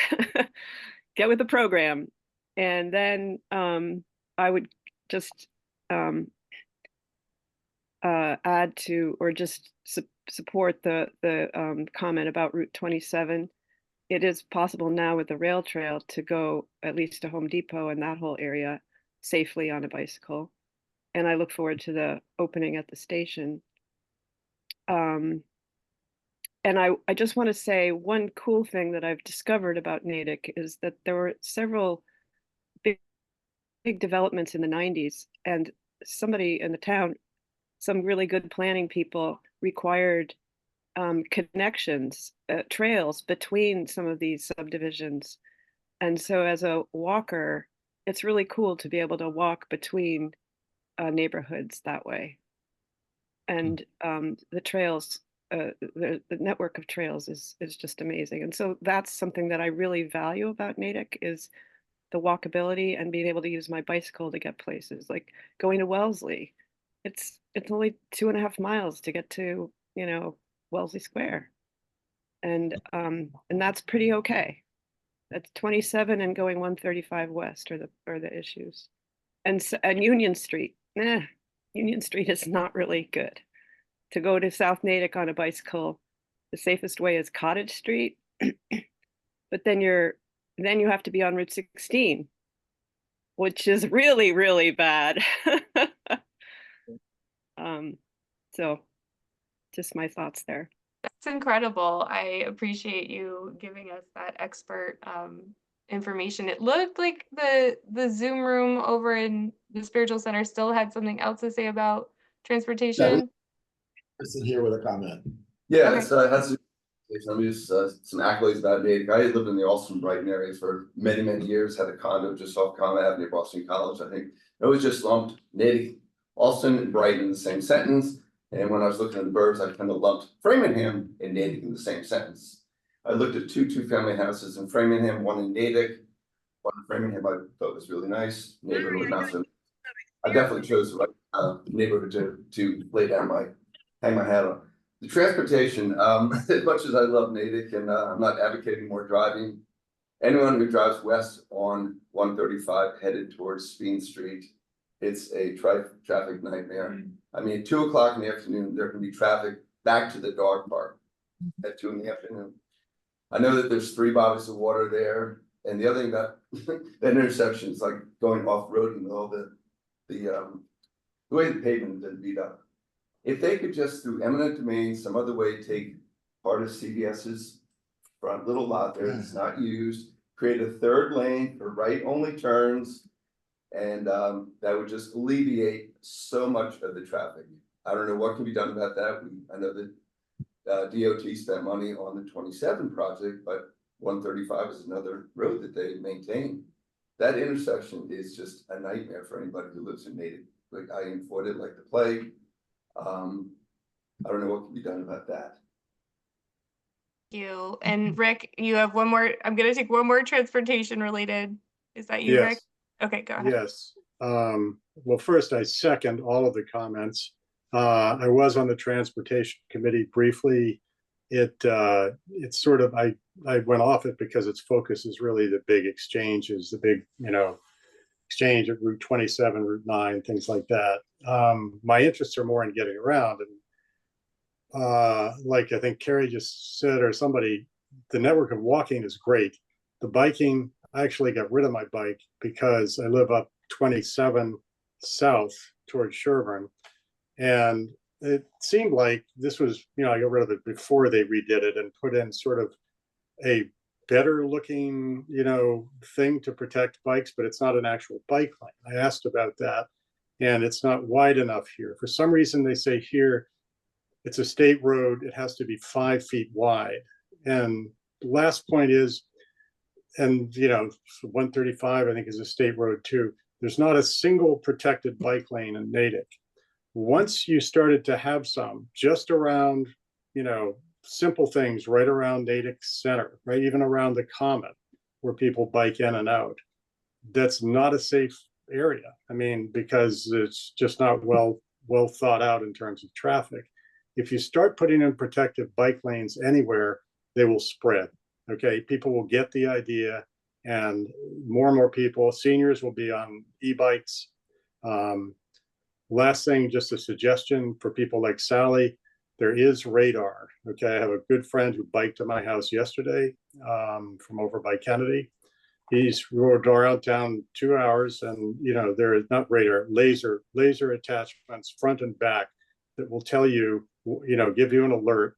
Get with the program. And then I would just add to, or just support the comment about Route 27. It is possible now with the rail trail to go at least to Home Depot and that whole area safely on a bicycle. And I look forward to the opening at the station. And I just want to say one cool thing that I've discovered about Natick is that there were several big developments in the 90s, and somebody in the town, some really good planning people, required connections, trails between some of these subdivisions. And so as a walker, it's really cool to be able to walk between neighborhoods that way. And the trails, the network of trails is just amazing. And so that's something that I really value about Natick, is the walkability and being able to use my bicycle to get places, like going to Wellesley. It's only 2.5 miles to get to, you know, Wellesley Square. And that's pretty okay. That's 27 and going 135 west are the issues. And Union Street, Union Street is not really good. To go to South Natick on a bicycle, the safest way is Cottage Street, but then you have to be on Route 16, which is really, really bad. So just my thoughts there. That's incredible. I appreciate you giving us that expert information. It looked like the Zoom room over in the Spiritual Center still had something else to say about transportation. Person here with a comment. Yeah, Okay. so I had some accolades about Natick. I had lived in the Alston Brighton area for many, many years, had a condo just off Common Avenue, Boston College. I think it was just lumped Natick, Alston, and Brighton in the same sentence. And when I was looking at the burbs, I kind of lumped Framingham and Natick in the same sentence. I looked at two-family houses in Framingham, one in Natick. One in Framingham I thought was really nice, neighborhood, not so. I definitely chose the right neighborhood to hang my hat on. The transportation, as much as I love Natick and I'm not advocating more driving, anyone who drives west on 135 headed towards Speen Street, it's a traffic nightmare. I mean, at 2 o'clock in the afternoon, there can be traffic back to the dog park at 2 in the afternoon. I know that there's 3 bodies of water there. And the other thing about that intersection is like going off road and all the way the pavement is beat up. If they could just through eminent domain, some other way, take part of CVS's front little lot there that's not used, create a 3rd lane for right only turns. And that would just alleviate so much of the traffic. I don't know what can be done about that. I know that DOT spent money on the 27 project, but 135 is another road that they maintain. That intersection is just a nightmare for anybody who lives in Natick. Like I avoid it like the plague. I don't know what can be done about that. Thank you. And Rick, you have one more. I'm going to take one more transportation related. Is that you, Yes. Rick? Okay, go ahead. Yes. Well, first, I second all of the comments. I was on the transportation committee briefly. It's sort of, I went off it because its focus is really the big exchanges, the big, exchange at Route 27, Route 9, things like that. My interests are more in getting around. And like I think Carrie just said, or somebody, the network of walking is great. The biking, I actually got rid of my bike because I live up 27 south towards Sherburne. And it seemed like this was, I got rid of it before they redid it and put in sort of a better looking, thing to protect bikes, but it's not an actual bike lane. I asked about that and it's not wide enough here. For some reason, they say here, it's a state road. It has to be 5 feet wide. And the last point is, and 135, I think, is a state road too. There's not a single protected bike lane in Natick. Once you started to have some just around, simple things right around Natick Center, right, even around the Common where people bike in and out, that's not a safe area. I mean, because it's just not well thought out in terms of traffic. If you start putting in protected bike lanes anywhere, they will spread. Okay, people will get the idea, and more people, seniors will be on e-bikes. Last thing, just a suggestion for people like Sally, there is radar. Okay, I have a good friend who biked to my house yesterday from over by Kennedy. He's rode around town 2 hours, and there is not radar, laser attachments front and back that will tell you, give you an alert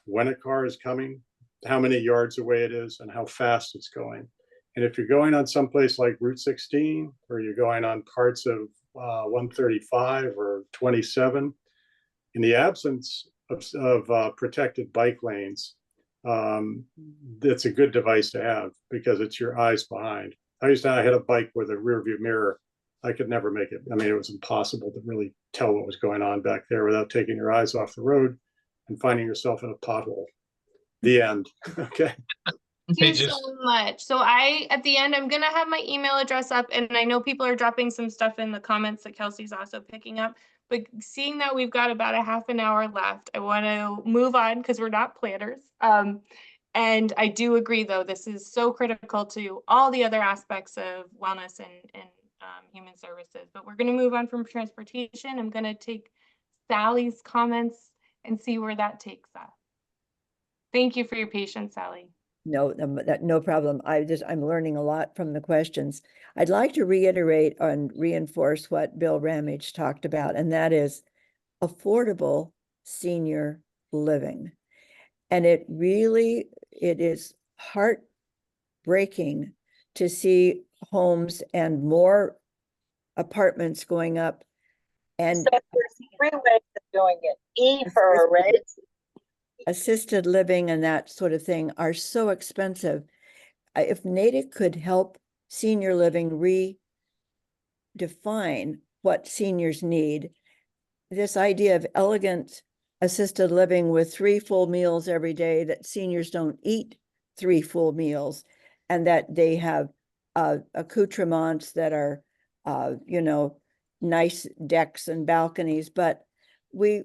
when a car is coming, how many yards away it is, and how fast it's going. And if you're going on someplace like Route 16, or you're going on parts of 135 or 27, in the absence of protected bike lanes, that's a good device to have because it's your eyes behind. I had a bike with a rear view mirror. I could never make it. I mean, it was impossible to really tell what was going on back there without taking your eyes off the road and finding yourself in a pothole. The end. Okay. Thank you so much. So at the end, I'm gonna have my email address up, and I know people are dropping some stuff in the comments that Kelsey's also picking up. But seeing that we've got about a half an hour left, I want to move on because we're not planners. And I do agree, though, this is so critical to all the other aspects of wellness and human services. But we're going to move on from transportation. I'm going to take Sally's comments and see where that takes us. Thank you for your patience, Sally. No, no problem. I'm learning a lot from the questions. I'd like to reiterate and reinforce what Bill Ramage talked about, and that is affordable senior living. And it is heartbreaking to see homes and more apartments going up. And there's 3 ways of doing it. E for array. Assisted living and that sort of thing are so expensive. If Natick could help senior living redefine what seniors need, this idea of elegant assisted living with 3 full meals every day, that seniors don't eat 3 full meals, and that they have accoutrements that are, nice decks and balconies, but we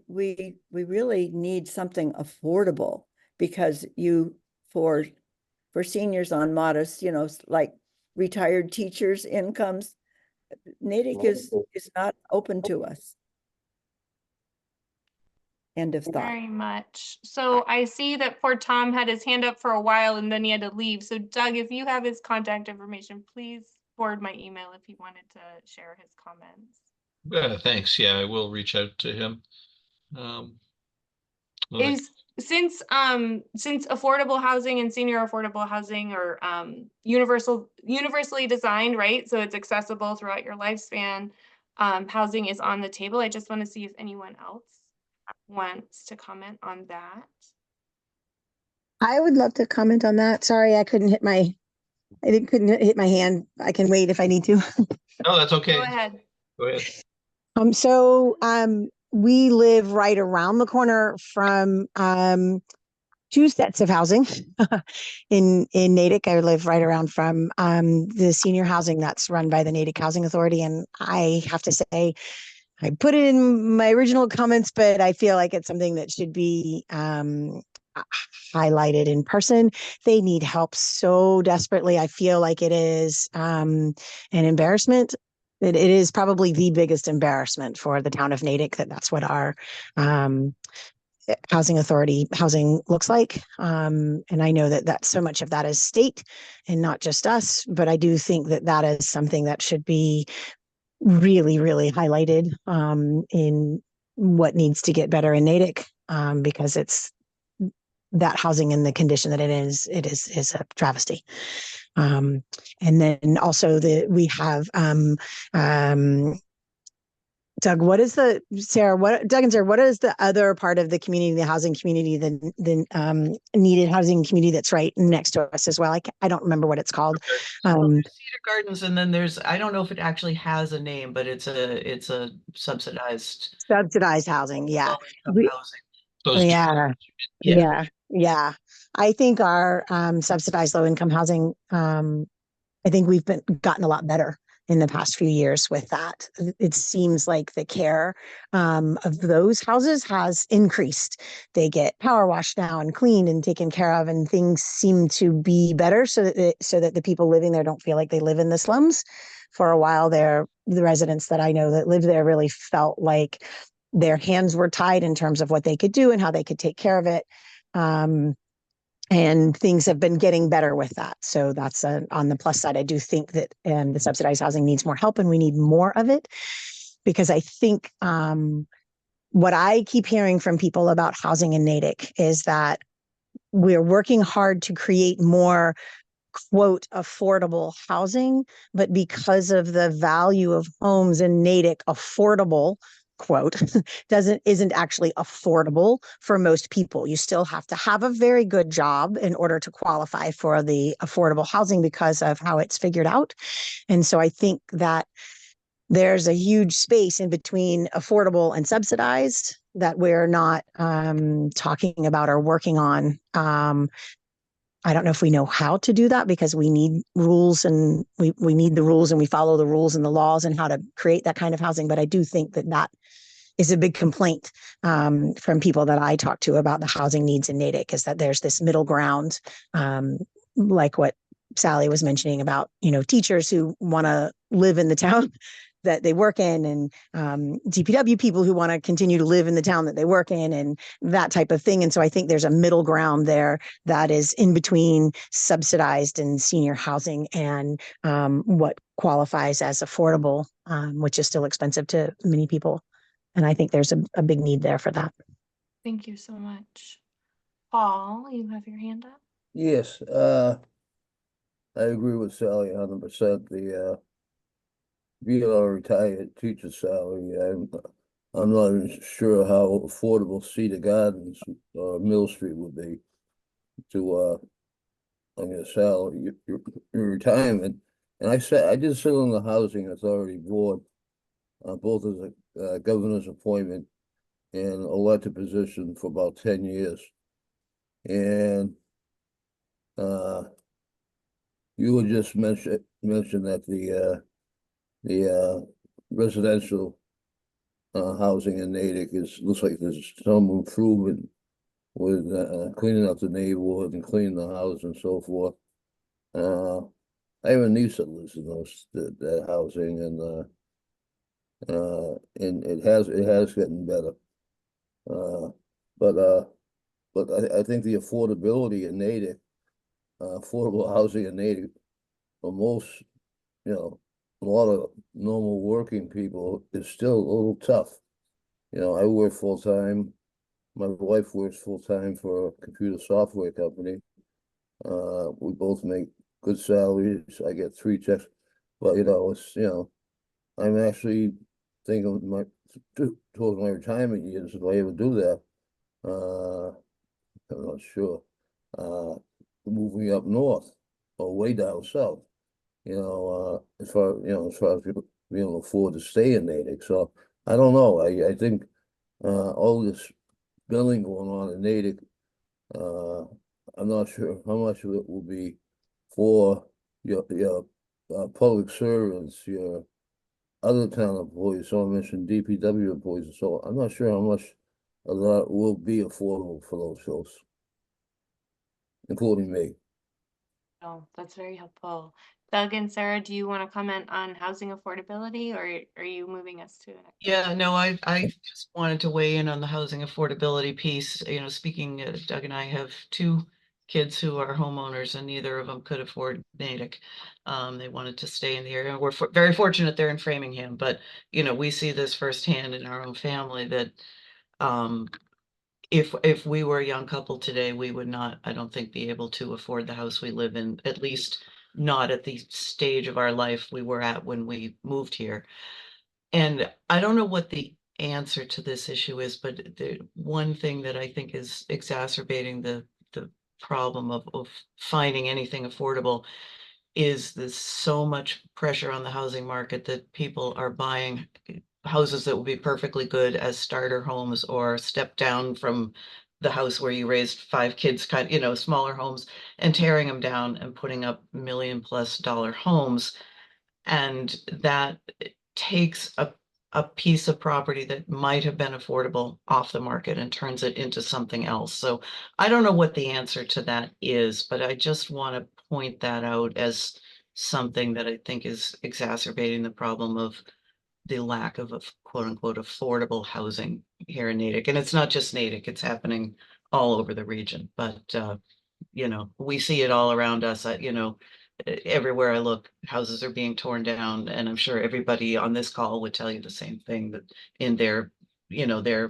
really need something affordable, because for seniors on modest, like retired teachers' incomes, Natick is not open to us. End of thought. Very much. So I see that poor Tom had his hand up for a while and then he had to leave. So Doug, if you have his contact information, please forward my email if he wanted to share his comments. Thanks. Yeah, I will reach out to him. Since affordable housing and senior affordable housing are universally designed, right? So it's accessible throughout your lifespan. Housing is on the table. I just want to see if anyone else wants to comment on that. I would love to comment on that. Sorry, I couldn't hit my hand. I can wait if I need to. No, that's okay. Go ahead. Go ahead. We live right around the corner from 2 sets of housing in Natick. I live right around from the senior housing that's run by the Natick Housing Authority, and I have to say, I put it in my original comments, but I feel like it's something that should be highlighted in person. They need help so desperately. I feel like it is an embarrassment. It is probably the biggest embarrassment for the town of Natick that's what our housing authority housing looks like. And I know that so much of that is state and not just us, but I do think that is something that should be really, really highlighted in what needs to get better in Natick, because it's that housing in the condition that it is a travesty. And then also we have Doug, what is Doug and Sarah, what is the other part of the community, the housing community, the needed housing community that's right next to us as well? I don't remember what it's called. Well, there's Cedar Gardens, and then I don't know if it actually has a name, but it's a subsidized housing. Yeah. Housing. Yeah. I think our subsidized low income housing, I think we've gotten a lot better in the past few years with that. It seems like the care of those houses has increased. They get power washed now and cleaned and taken care of, and things seem to be better so that the people living there don't feel like they live in the slums. For a while there, the residents that I know that live there really felt like their hands were tied in terms of what they could do and how they could take care of it. And things have been getting better with that. So that's on the plus side. I do think that the subsidized housing needs more help, and we need more of it, because I think what I keep hearing from people about housing in Natick is that we're working hard to create more, quote, affordable housing, but because of the value of homes in Natick, affordable, quote, isn't actually affordable for most people. You still have to have a very good job in order to qualify for the affordable housing because of how it's figured out. And so I think that there's a huge space in between affordable and subsidized that we're not talking about or working on. I don't know if we know how to do that because we need rules and we need the rules and we follow the rules and the laws and how to create that kind of housing. But I do think that that is a big complaint from people that I talk to about the housing needs in Natick, is that there's this middle ground, like what Sally was mentioning about, teachers who want to live in the town that they work in, and DPW people who want to continue to live in the town that they work in, and that type of thing. And so I think there's a middle ground there that is in between subsidized and senior housing and what qualifies as affordable, which is still expensive to many people. And I think there's a big need there for that. Thank you so much. Paul, you have your hand up. Yes, I agree with Sally 100%. The being on a retired teacher salary, I'm not even sure how affordable Cedar Gardens or Mill Street would be to on your salary, your retirement. And I did sit on the Housing Authority Board, both as a governor's appointment and elected position for about 10 years. And you would just mention that the residential housing in Natick looks like there's some improvement with cleaning up the neighborhood and cleaning the house and so forth. I have a niece that lives in that housing, and it has gotten better. But I think the affordability in Natick, affordable housing in Natick, for most, a lot of normal working people is still a little tough. I work full time. My wife works full time for a computer software company. We both make good salaries. I get 3 checks, but I'm actually thinking towards my retirement years, if I ever do that. I'm not sure. Moving up north or way down south. As far as people being able to afford to stay in Natick. So I don't know. I think all this billing going on in Natick, I'm not sure how much of it will be for your public servants, your other town employees. Someone mentioned DPW employees, so I'm not sure how much of that will be affordable for those folks, including me. Oh, that's very helpful. Doug and Sarah, do you want to comment on housing affordability, or are you moving us to it? Yeah, no, I just wanted to weigh in on the housing affordability piece. Speaking, Doug and I have 2 kids who are homeowners, and neither of them could afford Natick. They wanted to stay in the area. We're very fortunate they're in Framingham, but we see this firsthand in our own family that if we were a young couple today, we would not, I don't think, be able to afford the house we live in, at least not at the stage of our life we were at when we moved here. And I don't know what the answer to this issue is, but the one thing that I think is exacerbating the problem of finding anything affordable is there's so much pressure on the housing market that people are buying houses that will be perfectly good as starter homes or step down from the house where you raised 5 kids, smaller homes, and tearing them down and putting up $1 million+ homes. And that takes a piece of property that might have been affordable off the market and turns it into something else. So I don't know what the answer to that is, but I just want to point that out as something that I think is exacerbating the problem of the lack of quote unquote affordable housing here in Natick. And it's not just Natick, it's happening all over the region. But we see it all around us. Everywhere I look, houses are being torn down, and I'm sure everybody on this call would tell you the same thing, that in their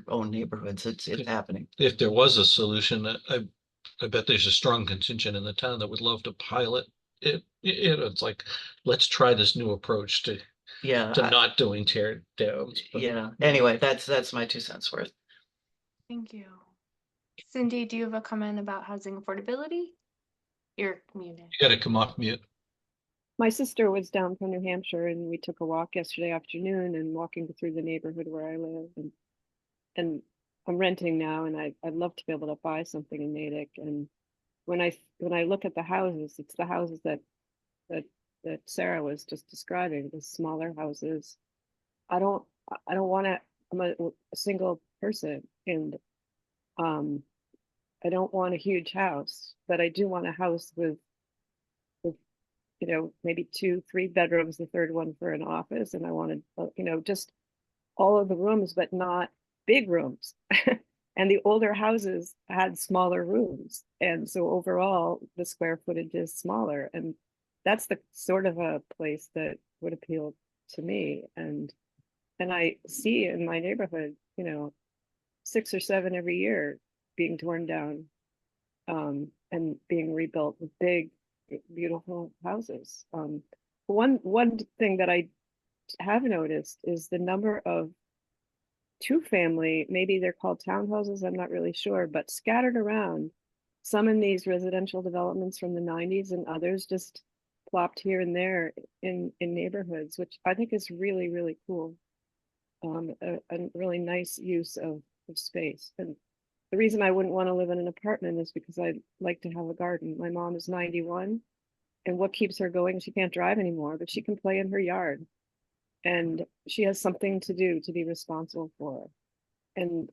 own neighborhoods, it's happening. If there was a solution, I bet there's a strong contingent in the town that would love to pilot it. It's like, let's try this new approach to not doing tear downs. Yeah. Anyway, that's my 2 cents worth. Thank you. Cindy, do you have a comment about housing affordability? You're muted. You got to come off mute. My sister was down from New Hampshire, and we took a walk yesterday afternoon, and walking through the neighborhood where I live, and I'm renting now, and I'd love to be able to buy something in Natick, and when I look at the houses, it's the houses that Sarah was just describing, the smaller houses. I don't want to, I'm a single person, and I don't want a huge house, but I do want a house with maybe 2-3 bedrooms, the third one for an office, and I wanted just all of the rooms, but not big rooms. And the older houses had smaller rooms, and so overall the square footage is smaller, and that's the sort of a place that would appeal to me. And I see in my neighborhood 6 or 7 every year being torn down and being rebuilt with big, beautiful houses. One thing that I have noticed is the number of 2-family, maybe they're called townhouses, I'm not really sure, but scattered around, some in these residential developments from the 90s and others just plopped here and there in neighborhoods, which I think is really, really cool. A really nice use of space. And the reason I wouldn't want to live in an apartment is because I'd like to have a garden. My mom is 91, and what keeps her going? She can't drive anymore, but she can play in her yard. And she has something to do, to be responsible for. And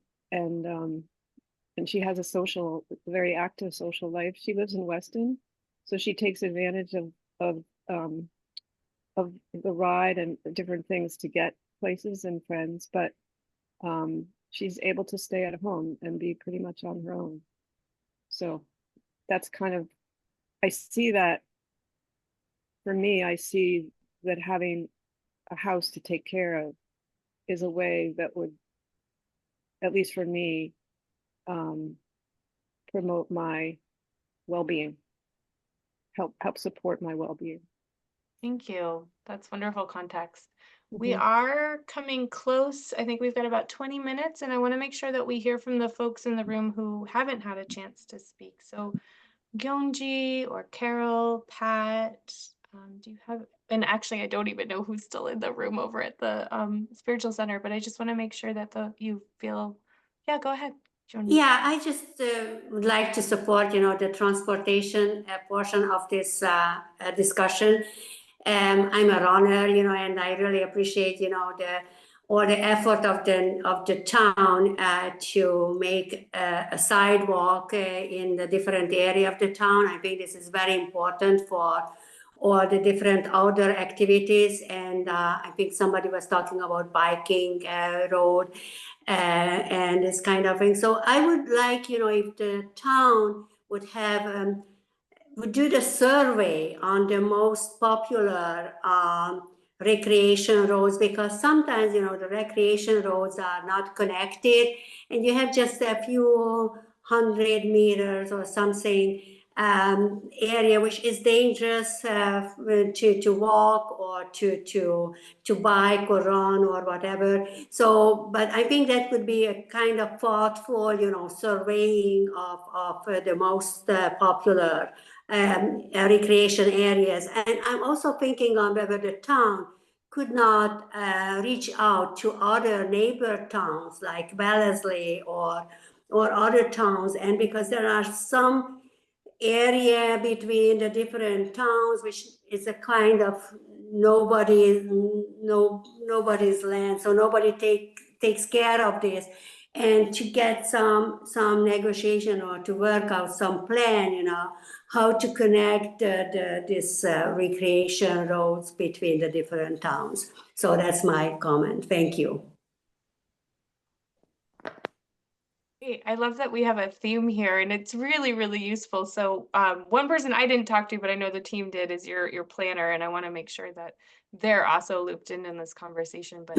she has a very active social life. She lives in Weston, so she takes advantage of the ride and different things to get places and friends, but she's able to stay at home and be pretty much on her own. So that's kind of, I see that, for me, I see that having a house to take care of is a way that would, at least for me, promote my well-being, help support my well-being. Thank you. That's wonderful context. We are coming close. I think we've got about 20 minutes, and I want to make sure that we hear from the folks in the room who haven't had a chance to speak. So Gyonji or Carol, Pat, do you have, and actually I don't even know who's still in the room over at the Spiritual Center, but I just want to make sure that you feel, yeah, go ahead, Gyonji. Yeah, I just would like to support, the transportation portion of this discussion. I'm a runner, and I really appreciate, all the effort of the town to make a sidewalk in the different area of the town. I think this is very important for all the different outdoor activities. And I think somebody was talking about biking road and this kind of thing. So I would like, if the town would have would do the survey on the most popular recreation roads, because sometimes the recreation roads are not connected and you have just a few 100 meters or something area which is dangerous to walk or to bike or run or whatever. So but I think that would be a kind of thoughtful surveying of the most popular recreation areas. And I'm also thinking on whether the town could not reach out to other neighbor towns like Wellesley or other towns, and because there are some area between the different towns which is a kind of nobody's land, so nobody takes care of this. And to get some negotiation or to work out some plan, how to connect this recreation roads between the different towns. So that's my comment. Thank you. I love that we have a theme here, and it's really, really useful. So one person I didn't talk to, but I know the team did, is your planner, and I want to make sure that they're also looped in this conversation. But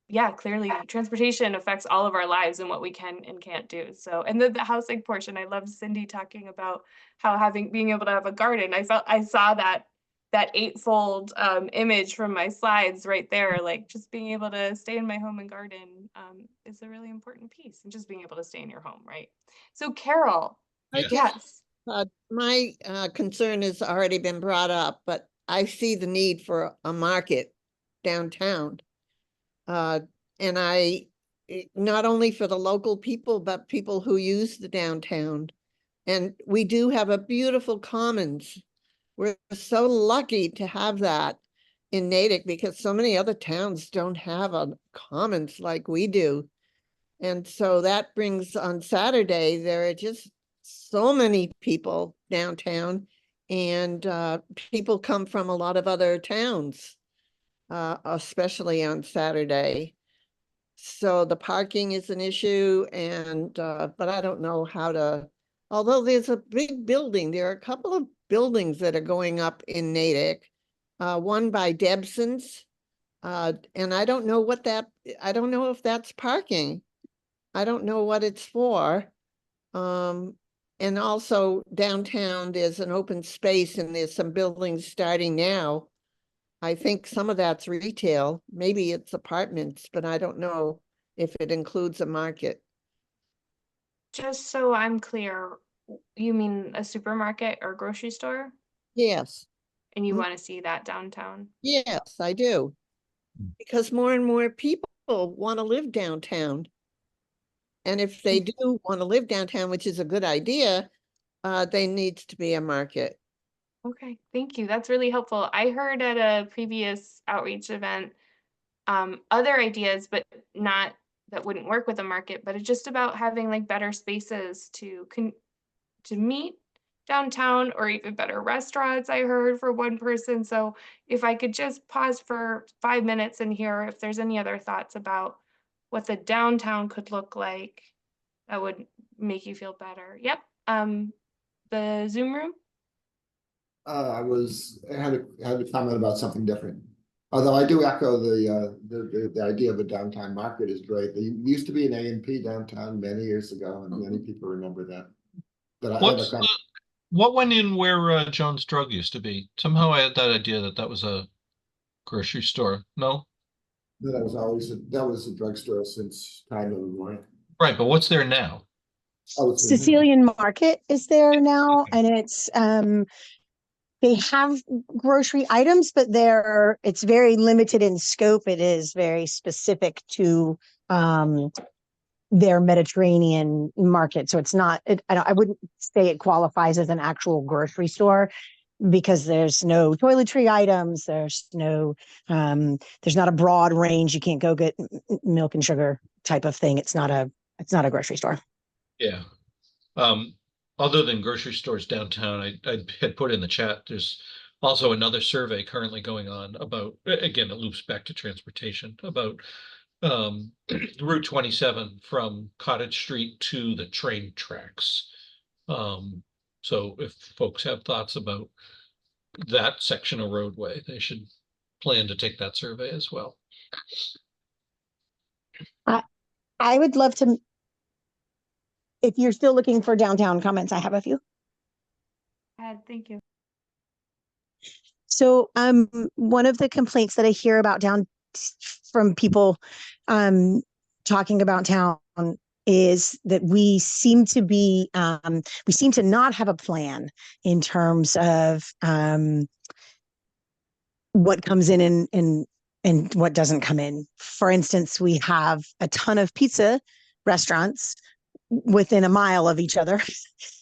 yeah, clearly transportation affects all of our lives and what we can and can't do. So, and the housing portion, I love Cindy talking about how being able to have a garden. I saw that eightfold image from my slides right there, like just being able to stay in my home and garden is a really important piece, and just being able to stay in your home, right? So Carol, yes. My concern has already been brought up, but I see the need for a market downtown. And not only for the local people, but people who use the downtown. And we do have a beautiful commons. We're so lucky to have that in Natick because so many other towns don't have a commons like we do. And so that brings on Saturday, there are just so many people downtown and people come from a lot of other towns, especially on Saturday. So the parking is an issue and, but I don't know how to, although there's a big building, there are a couple of buildings that are going up in Natick. One by Debson's, and I don't know what that, I don't know if that's parking. I don't know what it's for. And also downtown, there's an open space and there's some buildings starting now. I think some of that's retail, maybe it's apartments, but I don't know if it includes a market. Just so I'm clear, you mean a supermarket or grocery store? Yes. And you want to see that downtown? Yes, I do. Because more and more people want to live downtown. And if they do want to live downtown, which is a good idea, there needs to be a market. Okay, thank you. That's really helpful. I heard at a previous outreach event other ideas, but not that wouldn't work with a market, but it's just about having like better spaces to meet downtown, or even better restaurants, I heard for one person. So if I could just pause for 5 minutes and hear if there's any other thoughts about what the downtown could look like, that would make you feel better. Yep. The Zoom room. I had a comment about something different. Although I do echo the idea of a downtown market is great. There used to be an A&P downtown many years ago, and many people remember that. But I have a comment. What went in where Jones Drug used to be? Somehow I had that idea that that was a grocery store. No? That was a drugstore since time immemorial. Right, but what's there now? Oh, Sicilian Market is there now, and it's they have grocery items, but it's very limited in scope. It is very specific to their Mediterranean market. So it's not, I wouldn't say it qualifies as an actual grocery store because there's no toiletry items. There's not a broad range. You can't go get milk and sugar type of thing. It's not a grocery store. Yeah. Other than grocery stores downtown, I had put in the chat, there's also another survey currently going on about, again, it loops back to transportation, about Route 27 from Cottage Street to the train tracks. So if folks have thoughts about that section of roadway, they should plan to take that survey as well. I would love to, if you're still looking for downtown comments, I have a few. Thank you. So one of the complaints that I hear about from people talking about town is that we seem to not have a plan in terms of what comes in and what doesn't come in. For instance, we have a ton of pizza restaurants within a mile of each other,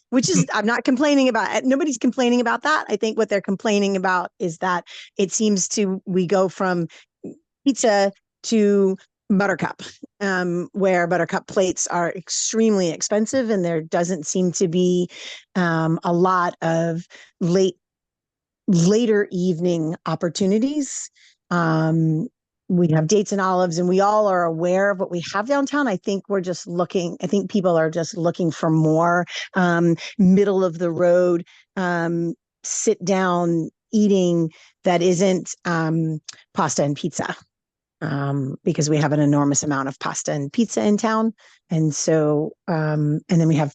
which is, I'm not complaining about, nobody's complaining about that. I think what they're complaining about is that it seems we go from pizza to Buttercup, where Buttercup plates are extremely expensive, and there doesn't seem to be a lot of later evening opportunities. We have Dates and Olives, and we all are aware of what we have downtown. I think people are just looking for more middle of the road, sit down eating that isn't pasta and pizza. Because we have an enormous amount of pasta and pizza in town. And so, and then we have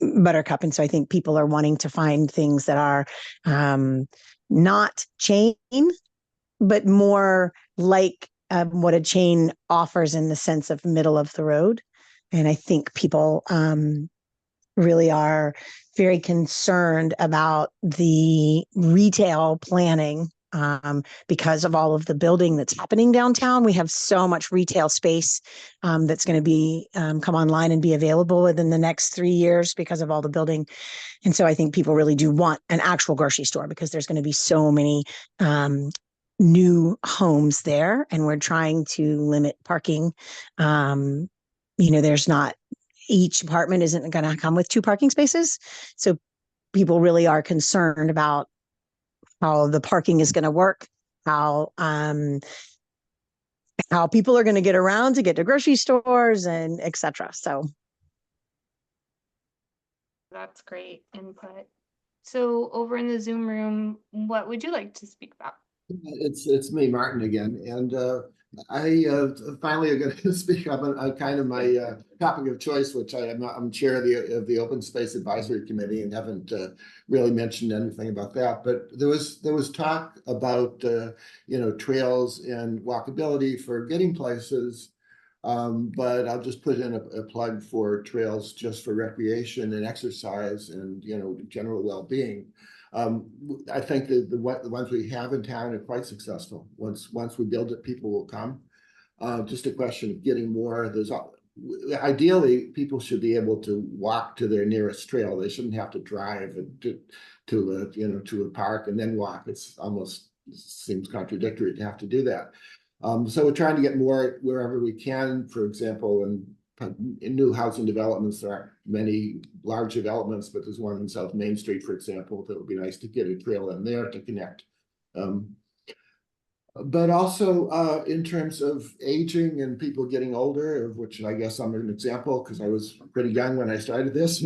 Buttercup. And so I think people are wanting to find things that are not chain, but more like what a chain offers in the sense of middle of the road. And I think people really are very concerned about the retail planning because of all of the building that's happening downtown. We have so much retail space that's going to be come online and be available within the next 3 years because of all the building. And so I think people really do want an actual grocery store because there's going to be so many new homes there, and we're trying to limit parking. There's not, each apartment isn't going to come with 2 parking spaces. So people really are concerned about how the parking is going to work, how people are going to get around to get to grocery stores and et cetera. So that's great input. So over in the Zoom room, what would you like to speak about? It's me, Martin, again, and I finally are going to speak up on kind of my topic of choice, which I'm chair of the Open Space Advisory Committee and haven't really mentioned anything about that. But there was talk about trails and walkability for getting places. But I'll just put in a plug for trails just for recreation and exercise and general well-being. I think that the ones we have in town are quite successful. Once we build it, people will come. Just a question of getting more. Ideally, people should be able to walk to their nearest trail. They shouldn't have to drive to a park and then walk. It's almost seems contradictory to have to do that. So we're trying to get more wherever we can. For example, in new housing developments, there aren't many large developments, but there's one in South Main Street, for example, that would be nice to get a trail in there to connect. But also in terms of aging and people getting older, of which I guess I'm an example because I was pretty young when I started this.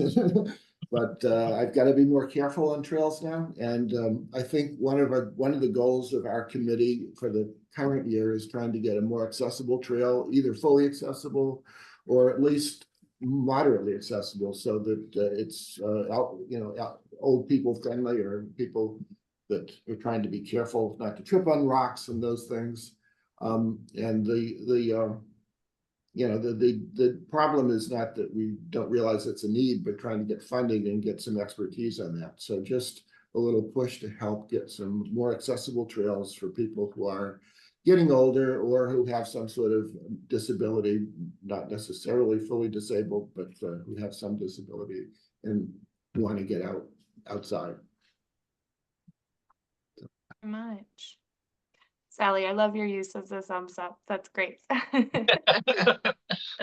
But I've got to be more careful on trails now. And I think one of the goals of our committee for the current year is trying to get a more accessible trail, either fully accessible or at least moderately accessible, so that it's old people friendly, or people that are trying to be careful not to trip on rocks and those things. And the problem is not that we don't realize it's a need, but trying to get funding and get some expertise on that. So just a little push to help get some more accessible trails for people who are getting older or who have some sort of disability, not necessarily fully disabled, but who have some disability and want to get outside. Very much. Sally, I love your use of the thumbs up. That's great. I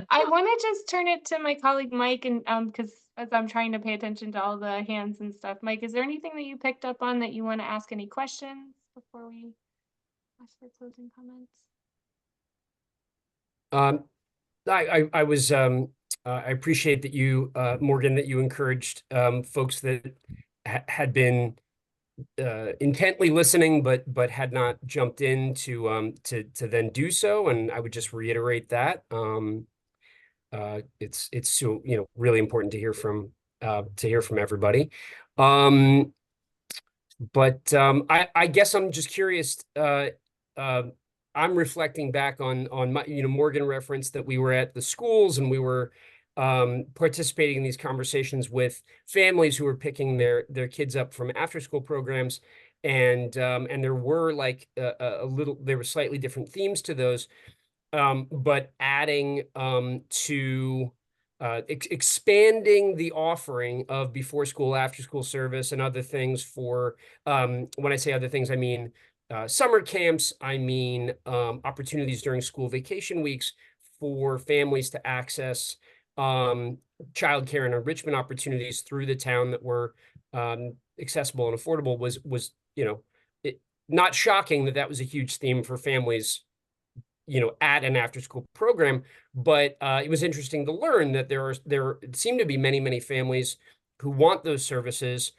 want to just turn it to my colleague Mike, and because as I'm trying to pay attention to all the hands and stuff, Mike, is there anything that you picked up on that you want to ask any questions before we ask for closing comments? I was I appreciate that you Morgan, that you encouraged folks that had been intently listening but had not jumped in to then do so, and I would just reiterate that it's so really important to hear from everybody. But I guess I'm just curious. I'm reflecting back on my, Morgan referenced that we were at the schools and we were participating in these conversations with families who were picking their kids up from after school programs, and there were like there were slightly different themes to those, but adding to expanding the offering of before school, after school service and other things for, when I say other things, I mean summer camps, I mean opportunities during school vacation weeks for families to access childcare and enrichment opportunities through the town that were accessible and affordable was not shocking that was a huge theme for families at an after school program, but it was interesting to learn that there seem to be many families who want those services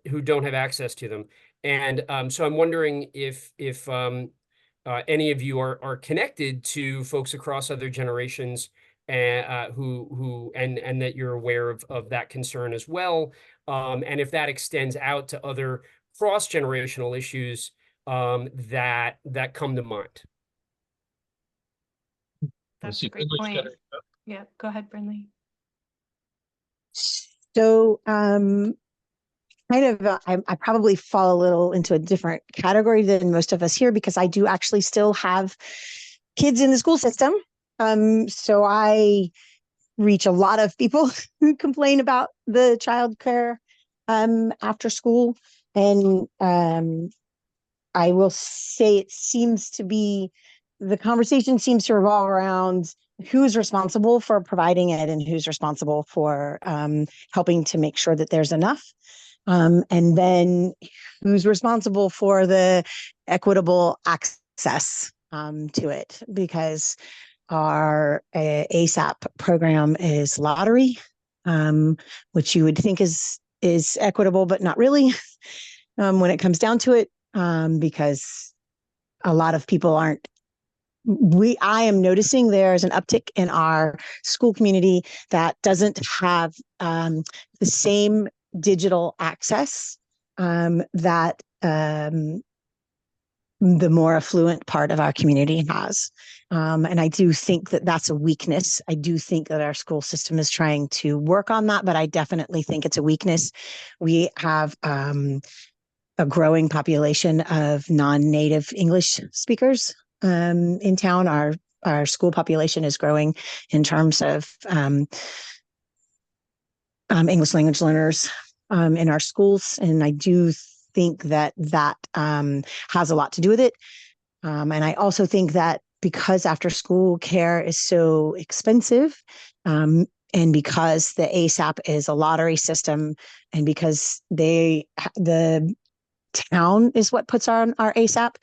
who don't have access to them. And so I'm wondering if any of you are connected to folks across other generations who that you're aware of that concern as well, and if that extends out to other cross-generational issues that come to mind. That's a great point. Yeah, go ahead, Brinley. So kind of, I probably fall a little into a different category than most of us here because I do actually still have kids in the school system. So I reach a lot of people who complain about the childcare after school. And I will say it seems to be, the conversation seems to revolve around who's responsible for providing it and who's responsible for helping to make sure that there's enough. And then who's responsible for the equitable access to it, because our ASAP program is lottery, which you would think is equitable, but not really when it comes down to it, because a lot of people aren't. I am noticing there's an uptick in our school community that doesn't have the same digital access that the more affluent part of our community has. And I do think that that's a weakness. I do think that our school system is trying to work on that, but I definitely think it's a weakness. We have a growing population of non-native English speakers in town. Our school population is growing in terms of English language learners in our schools. And I do think that has a lot to do with it. And I also think that because after school care is so expensive, and because the ASAP is a lottery system, and because the town is what puts on our ASAP,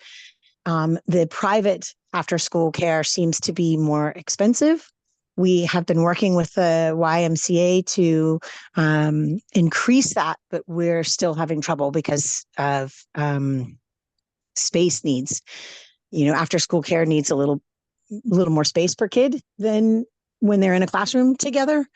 the private after school care seems to be more expensive. We have been working with the YMCA to increase that, but we're still having trouble because of space needs. After school care needs a little more space per kid than when they're in a classroom together.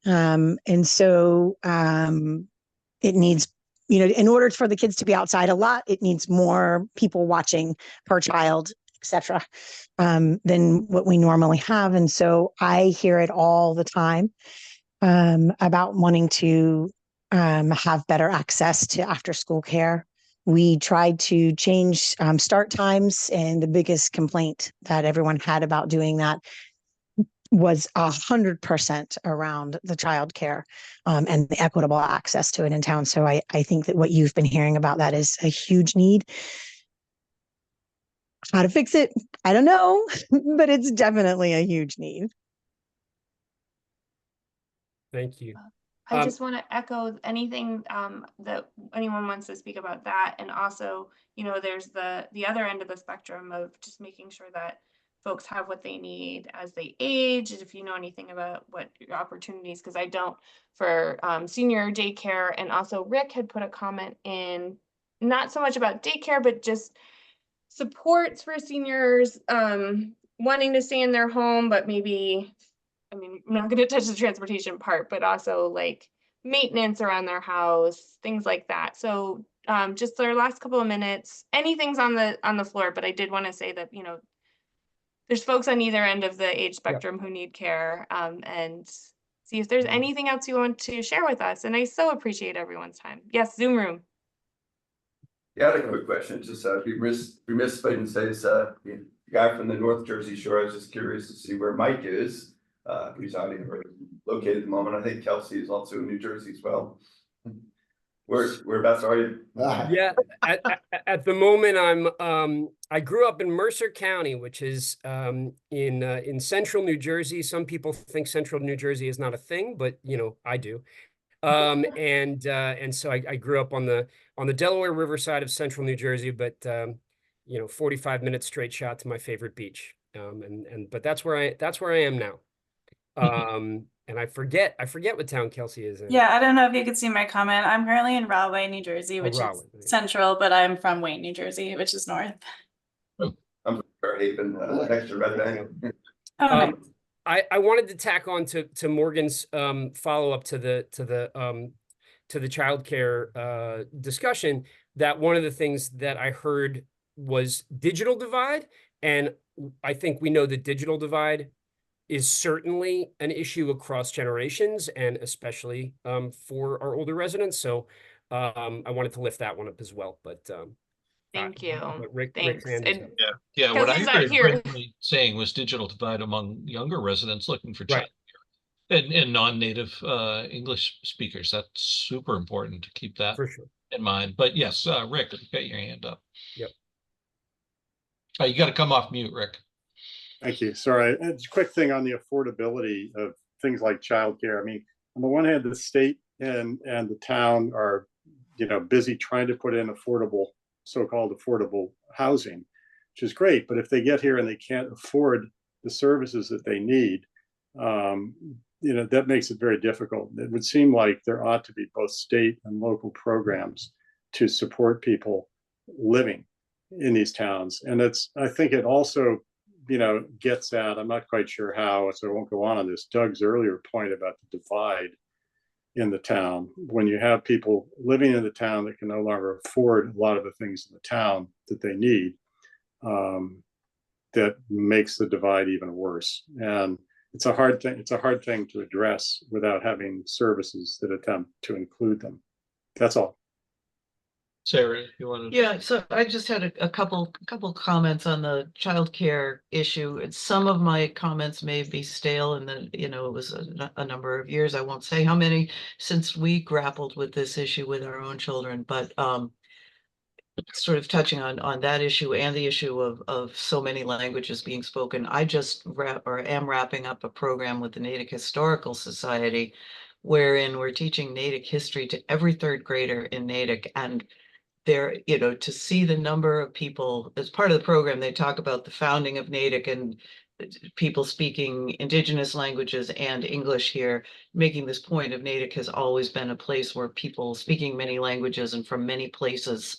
And so it needs, in order for the kids to be outside a lot, it needs more people watching per child, etc., than what we normally have. And so I hear it all the time about wanting to have better access to after school care. We tried to change start times, and the biggest complaint that everyone had about doing that was 100% around the childcare and the equitable access to it in town. So I think that what you've been hearing about that is a huge need. How to fix it, I don't know, but it's definitely a huge need. Thank you. I just want to echo anything that anyone wants to speak about that. And also, there's the other end of the spectrum of just making sure that folks have what they need as they age. And if you know anything about what your opportunities, because I don't, for senior daycare. And also Rick had put a comment in, not so much about daycare, but just supports for seniors wanting to stay in their home, but maybe, I'm not going to touch the transportation part, but also like maintenance around their house, things like that. So just their last couple of minutes, anything's on the floor, but I did want to say that, there's folks on either end of the age spectrum who need care, and see if there's anything else you want to share with us. And I so appreciate everyone's time. Yes, Zoom room. Yeah, I had a quick question. Just be remiss if I didn't say this. The guy from the North Jersey Shore. I was just curious to see where Mike is residing or located at the moment. I think Kelsey is also in New Jersey as well. Whereabouts are you? Yeah, at the moment I grew up in Mercer County, which is in central New Jersey. Some people think central New Jersey is not a thing, but I do. And so I grew up on the Delaware River side of central New Jersey, but 45 minutes straight shot to my favorite beach. But that's where I am now. And I forget what town Kelsey is in. Yeah, I don't know if you could see my comment. I'm currently in Rahway, New Jersey, which Rahway, is central, but I'm from Wayne, New Jersey, which is north. I'm from Fairhaven, next to Red Bank. Oh, nice. I wanted to tack on to Morgan's follow-up to the childcare discussion, that one of the things that I heard was digital divide. And I think we know the digital divide is certainly an issue across generations, and especially for our older residents. So I wanted to lift that one up as well, but Thank you. but Rick's Thanks. hand is up. And Yeah, what I Kelsey's not heard here. Brittany saying was digital divide among younger residents looking for Right. child and non-native English speakers. That's super important to keep that For sure. in mind. But yes, Rick, you got your hand up. Yep. You got to come off mute, Rick. Thank you. Sorry, a quick thing on the affordability of things like childcare. I mean, on the one hand, the state and the town are, busy trying to put in affordable, so-called affordable housing, which is great. But if they get here and they can't afford the services that they need, that makes it very difficult. It would seem like there ought to be both state and local programs to support people living in these towns. And I think it also, gets at, I'm not quite sure how, so I won't go on this, Doug's earlier point about the divide in the town. When you have people living in the town that can no longer afford a lot of the things in the town that they need, that makes the divide even worse. And it's a hard thing. It's a hard thing to address without having services that attempt to include them. That's all. Sarah, you want to? Yeah, so I just had a couple comments on the childcare issue. And some of my comments may be stale, and then it was a number of years. I won't say how many since we grappled with this issue with our own children, but sort of touching on that issue and the issue of so many languages being spoken. I just am wrapping up a program with the Natick Historical Society, wherein we're teaching Natick history to every third grader in Natick. And there, to see the number of people as part of the program, they talk about the founding of Natick and people speaking indigenous languages and English here, making this point of Natick has always been a place where people speaking many languages and from many places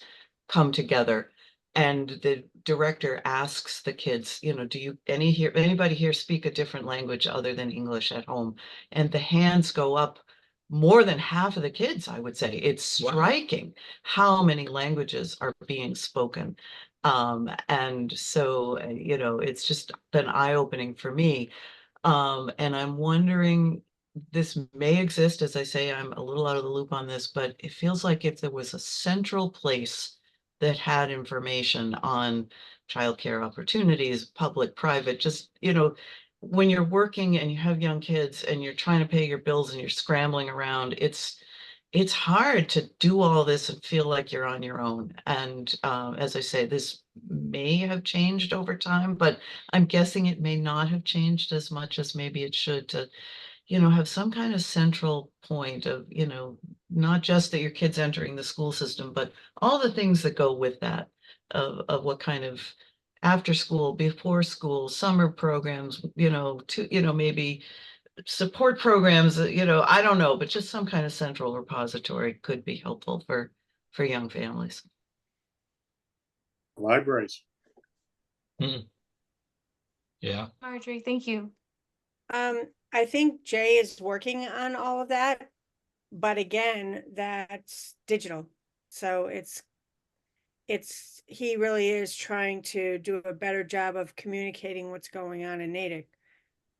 come together. And the director asks the kids, do anybody here speak a different language other than English at home? And the hands go up. More than half of the kids, I would say. It's striking how many languages are being spoken. And so, it's just been eye-opening for me. And I'm wondering, this may exist, as I say, I'm a little out of the loop on this, but it feels like if there was a central place that had information on childcare opportunities, public, private, just, when you're working and you have young kids and you're trying to pay your bills and you're scrambling around, it's hard to do all this and feel like you're on your own. And as I say, this may have changed over time, but I'm guessing it may not have changed as much as maybe it should to, have some kind of central point of, not just that your kid's entering the school system, but all the things that go with that of what kind of after school, before school, summer programs, maybe support programs, I don't know, but just some kind of central repository could be helpful for young families. Libraries. Yeah. Marjorie, thank you. I think Jay is working on all of that, but again, that's digital. So he really is trying to do a better job of communicating what's going on in Natick,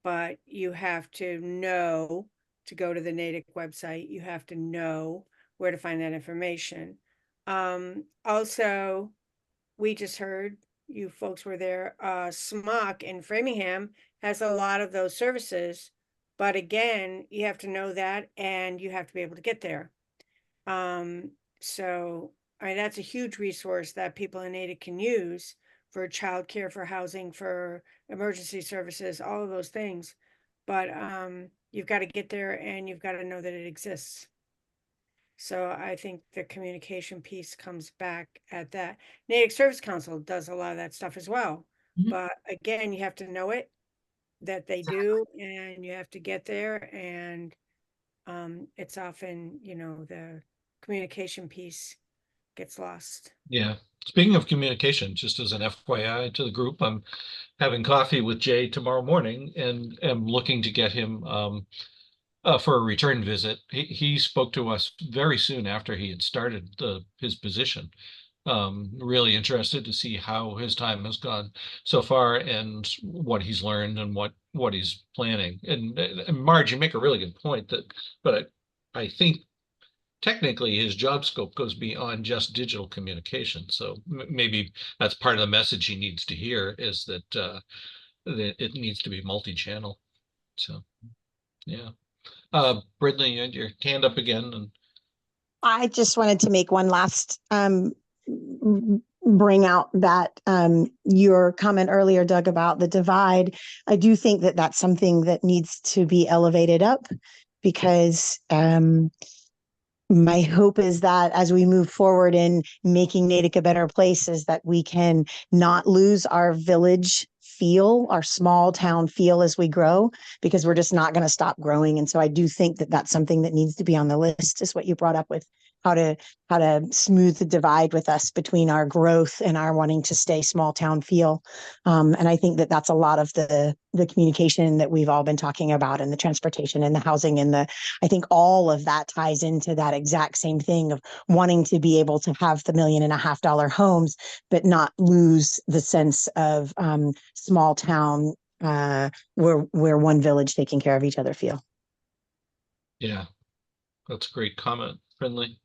but you have to know to go to the Natick website. You have to know where to find that information. Also, we just heard, you folks were there, SMOC in Framingham has a lot of those services, but again, you have to know that and you have to be able to get there. So that's a huge resource that people in Natick can use for childcare, for housing, for emergency services, all of those things. But you've got to get there and you've got to know that it exists. So I think the communication piece comes back at that. Natick Service Council does a lot of that stuff as well. But again, you have to know it, that they do, and you have to get there. And it's often, the communication piece gets lost. Yeah. Speaking of communication, just as an FYI to the group, I'm having coffee with Jay tomorrow morning and am looking to get him for a return visit. He spoke to us very soon after he had started his position. Really interested to see how his time has gone so far and what he's learned and what he's planning. And Marge, you make a really good point but I think technically his job scope goes beyond just digital communication. So maybe that's part of the message he needs to hear, is that that it needs to be multi-channel. So, yeah. Brittany, you had your hand up again, and I just wanted to make one last bring out that your comment earlier, Doug, about the divide. I do think that that's something that needs to be elevated up, because my hope is that as we move forward in making Natick a better place, is that we can not lose our village feel, our small town feel as we grow, because we're just not going to stop growing. And so I do think that that's something that needs to be on the list, is what you brought up with how to smooth the divide with us between our growth and our wanting to stay small town feel. And I think that that's a lot of the communication that we've all been talking about, and the transportation and the housing and I think all of that ties into that exact same thing of wanting to be able to have the $1.5 million homes, but not lose the sense of small town where one village taking care of each other feel. yeah, that's a great comment, Friendly.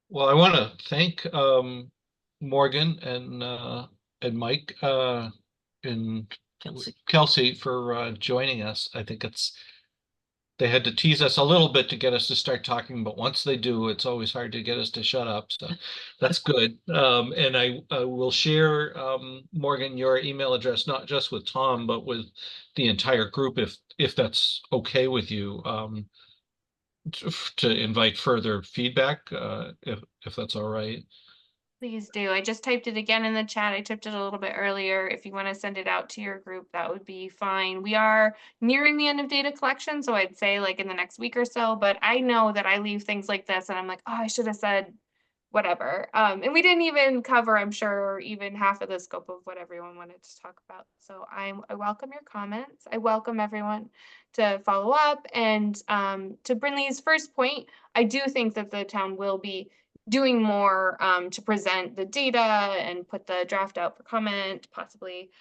Well, I want to thank Morgan and Mike and Kelsey for joining us. I think they had to tease us a little bit to get us to start talking, but once they do, it's always hard to get us to shut up. So that's good. And I will share, Morgan, your email address, not just with Tom, but with the entire group, if that's okay with you, to invite further feedback, if that's all right. Please do. I just typed it again in the chat. I typed it a little bit earlier. If you want to send it out to your group, that would be fine. We are nearing the end of data collection, so I'd say like in the next week or so, but I know that I leave things like this and I'm like, oh, I should have said whatever. And we didn't even cover, I'm sure, even half of the scope of what everyone wanted to talk about. So I welcome your comments. I welcome everyone to follow up. And to Brinley's first point, I do think that the town will be doing more to present the data and put the draft out for comment, possibly.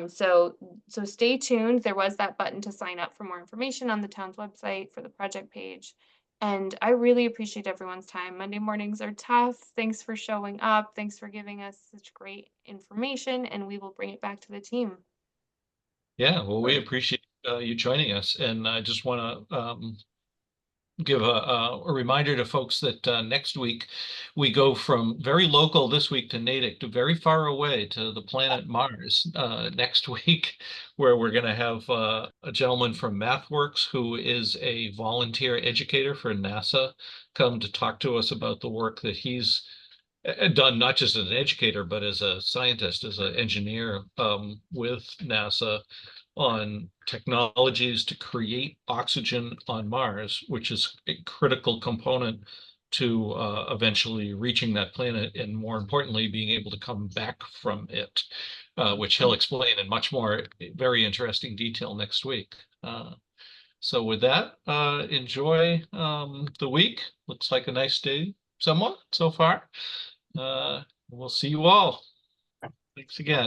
So stay tuned. There was that button to sign up for more information on the town's website for the project page. And I really appreciate everyone's time. Monday mornings are tough. Thanks for showing up. Thanks for giving us such great information, and we will bring it back to the team. Yeah, well, we appreciate you joining us, and I just want to give a reminder to folks that next week we go from very local this week to Natick to very far away to the planet Mars next week, where we're going to have a gentleman from MathWorks, who is a volunteer educator for NASA, come to talk to us about the work that he's done, not just as an educator, but as a scientist, as an engineer with NASA, on technologies to create oxygen on Mars, which is a critical component to eventually reaching that planet, and more importantly, being able to come back from it, which he'll explain in much more very interesting detail next week. So with that, enjoy the week. Looks like a nice day somewhat so far. We'll see you all. Thanks again.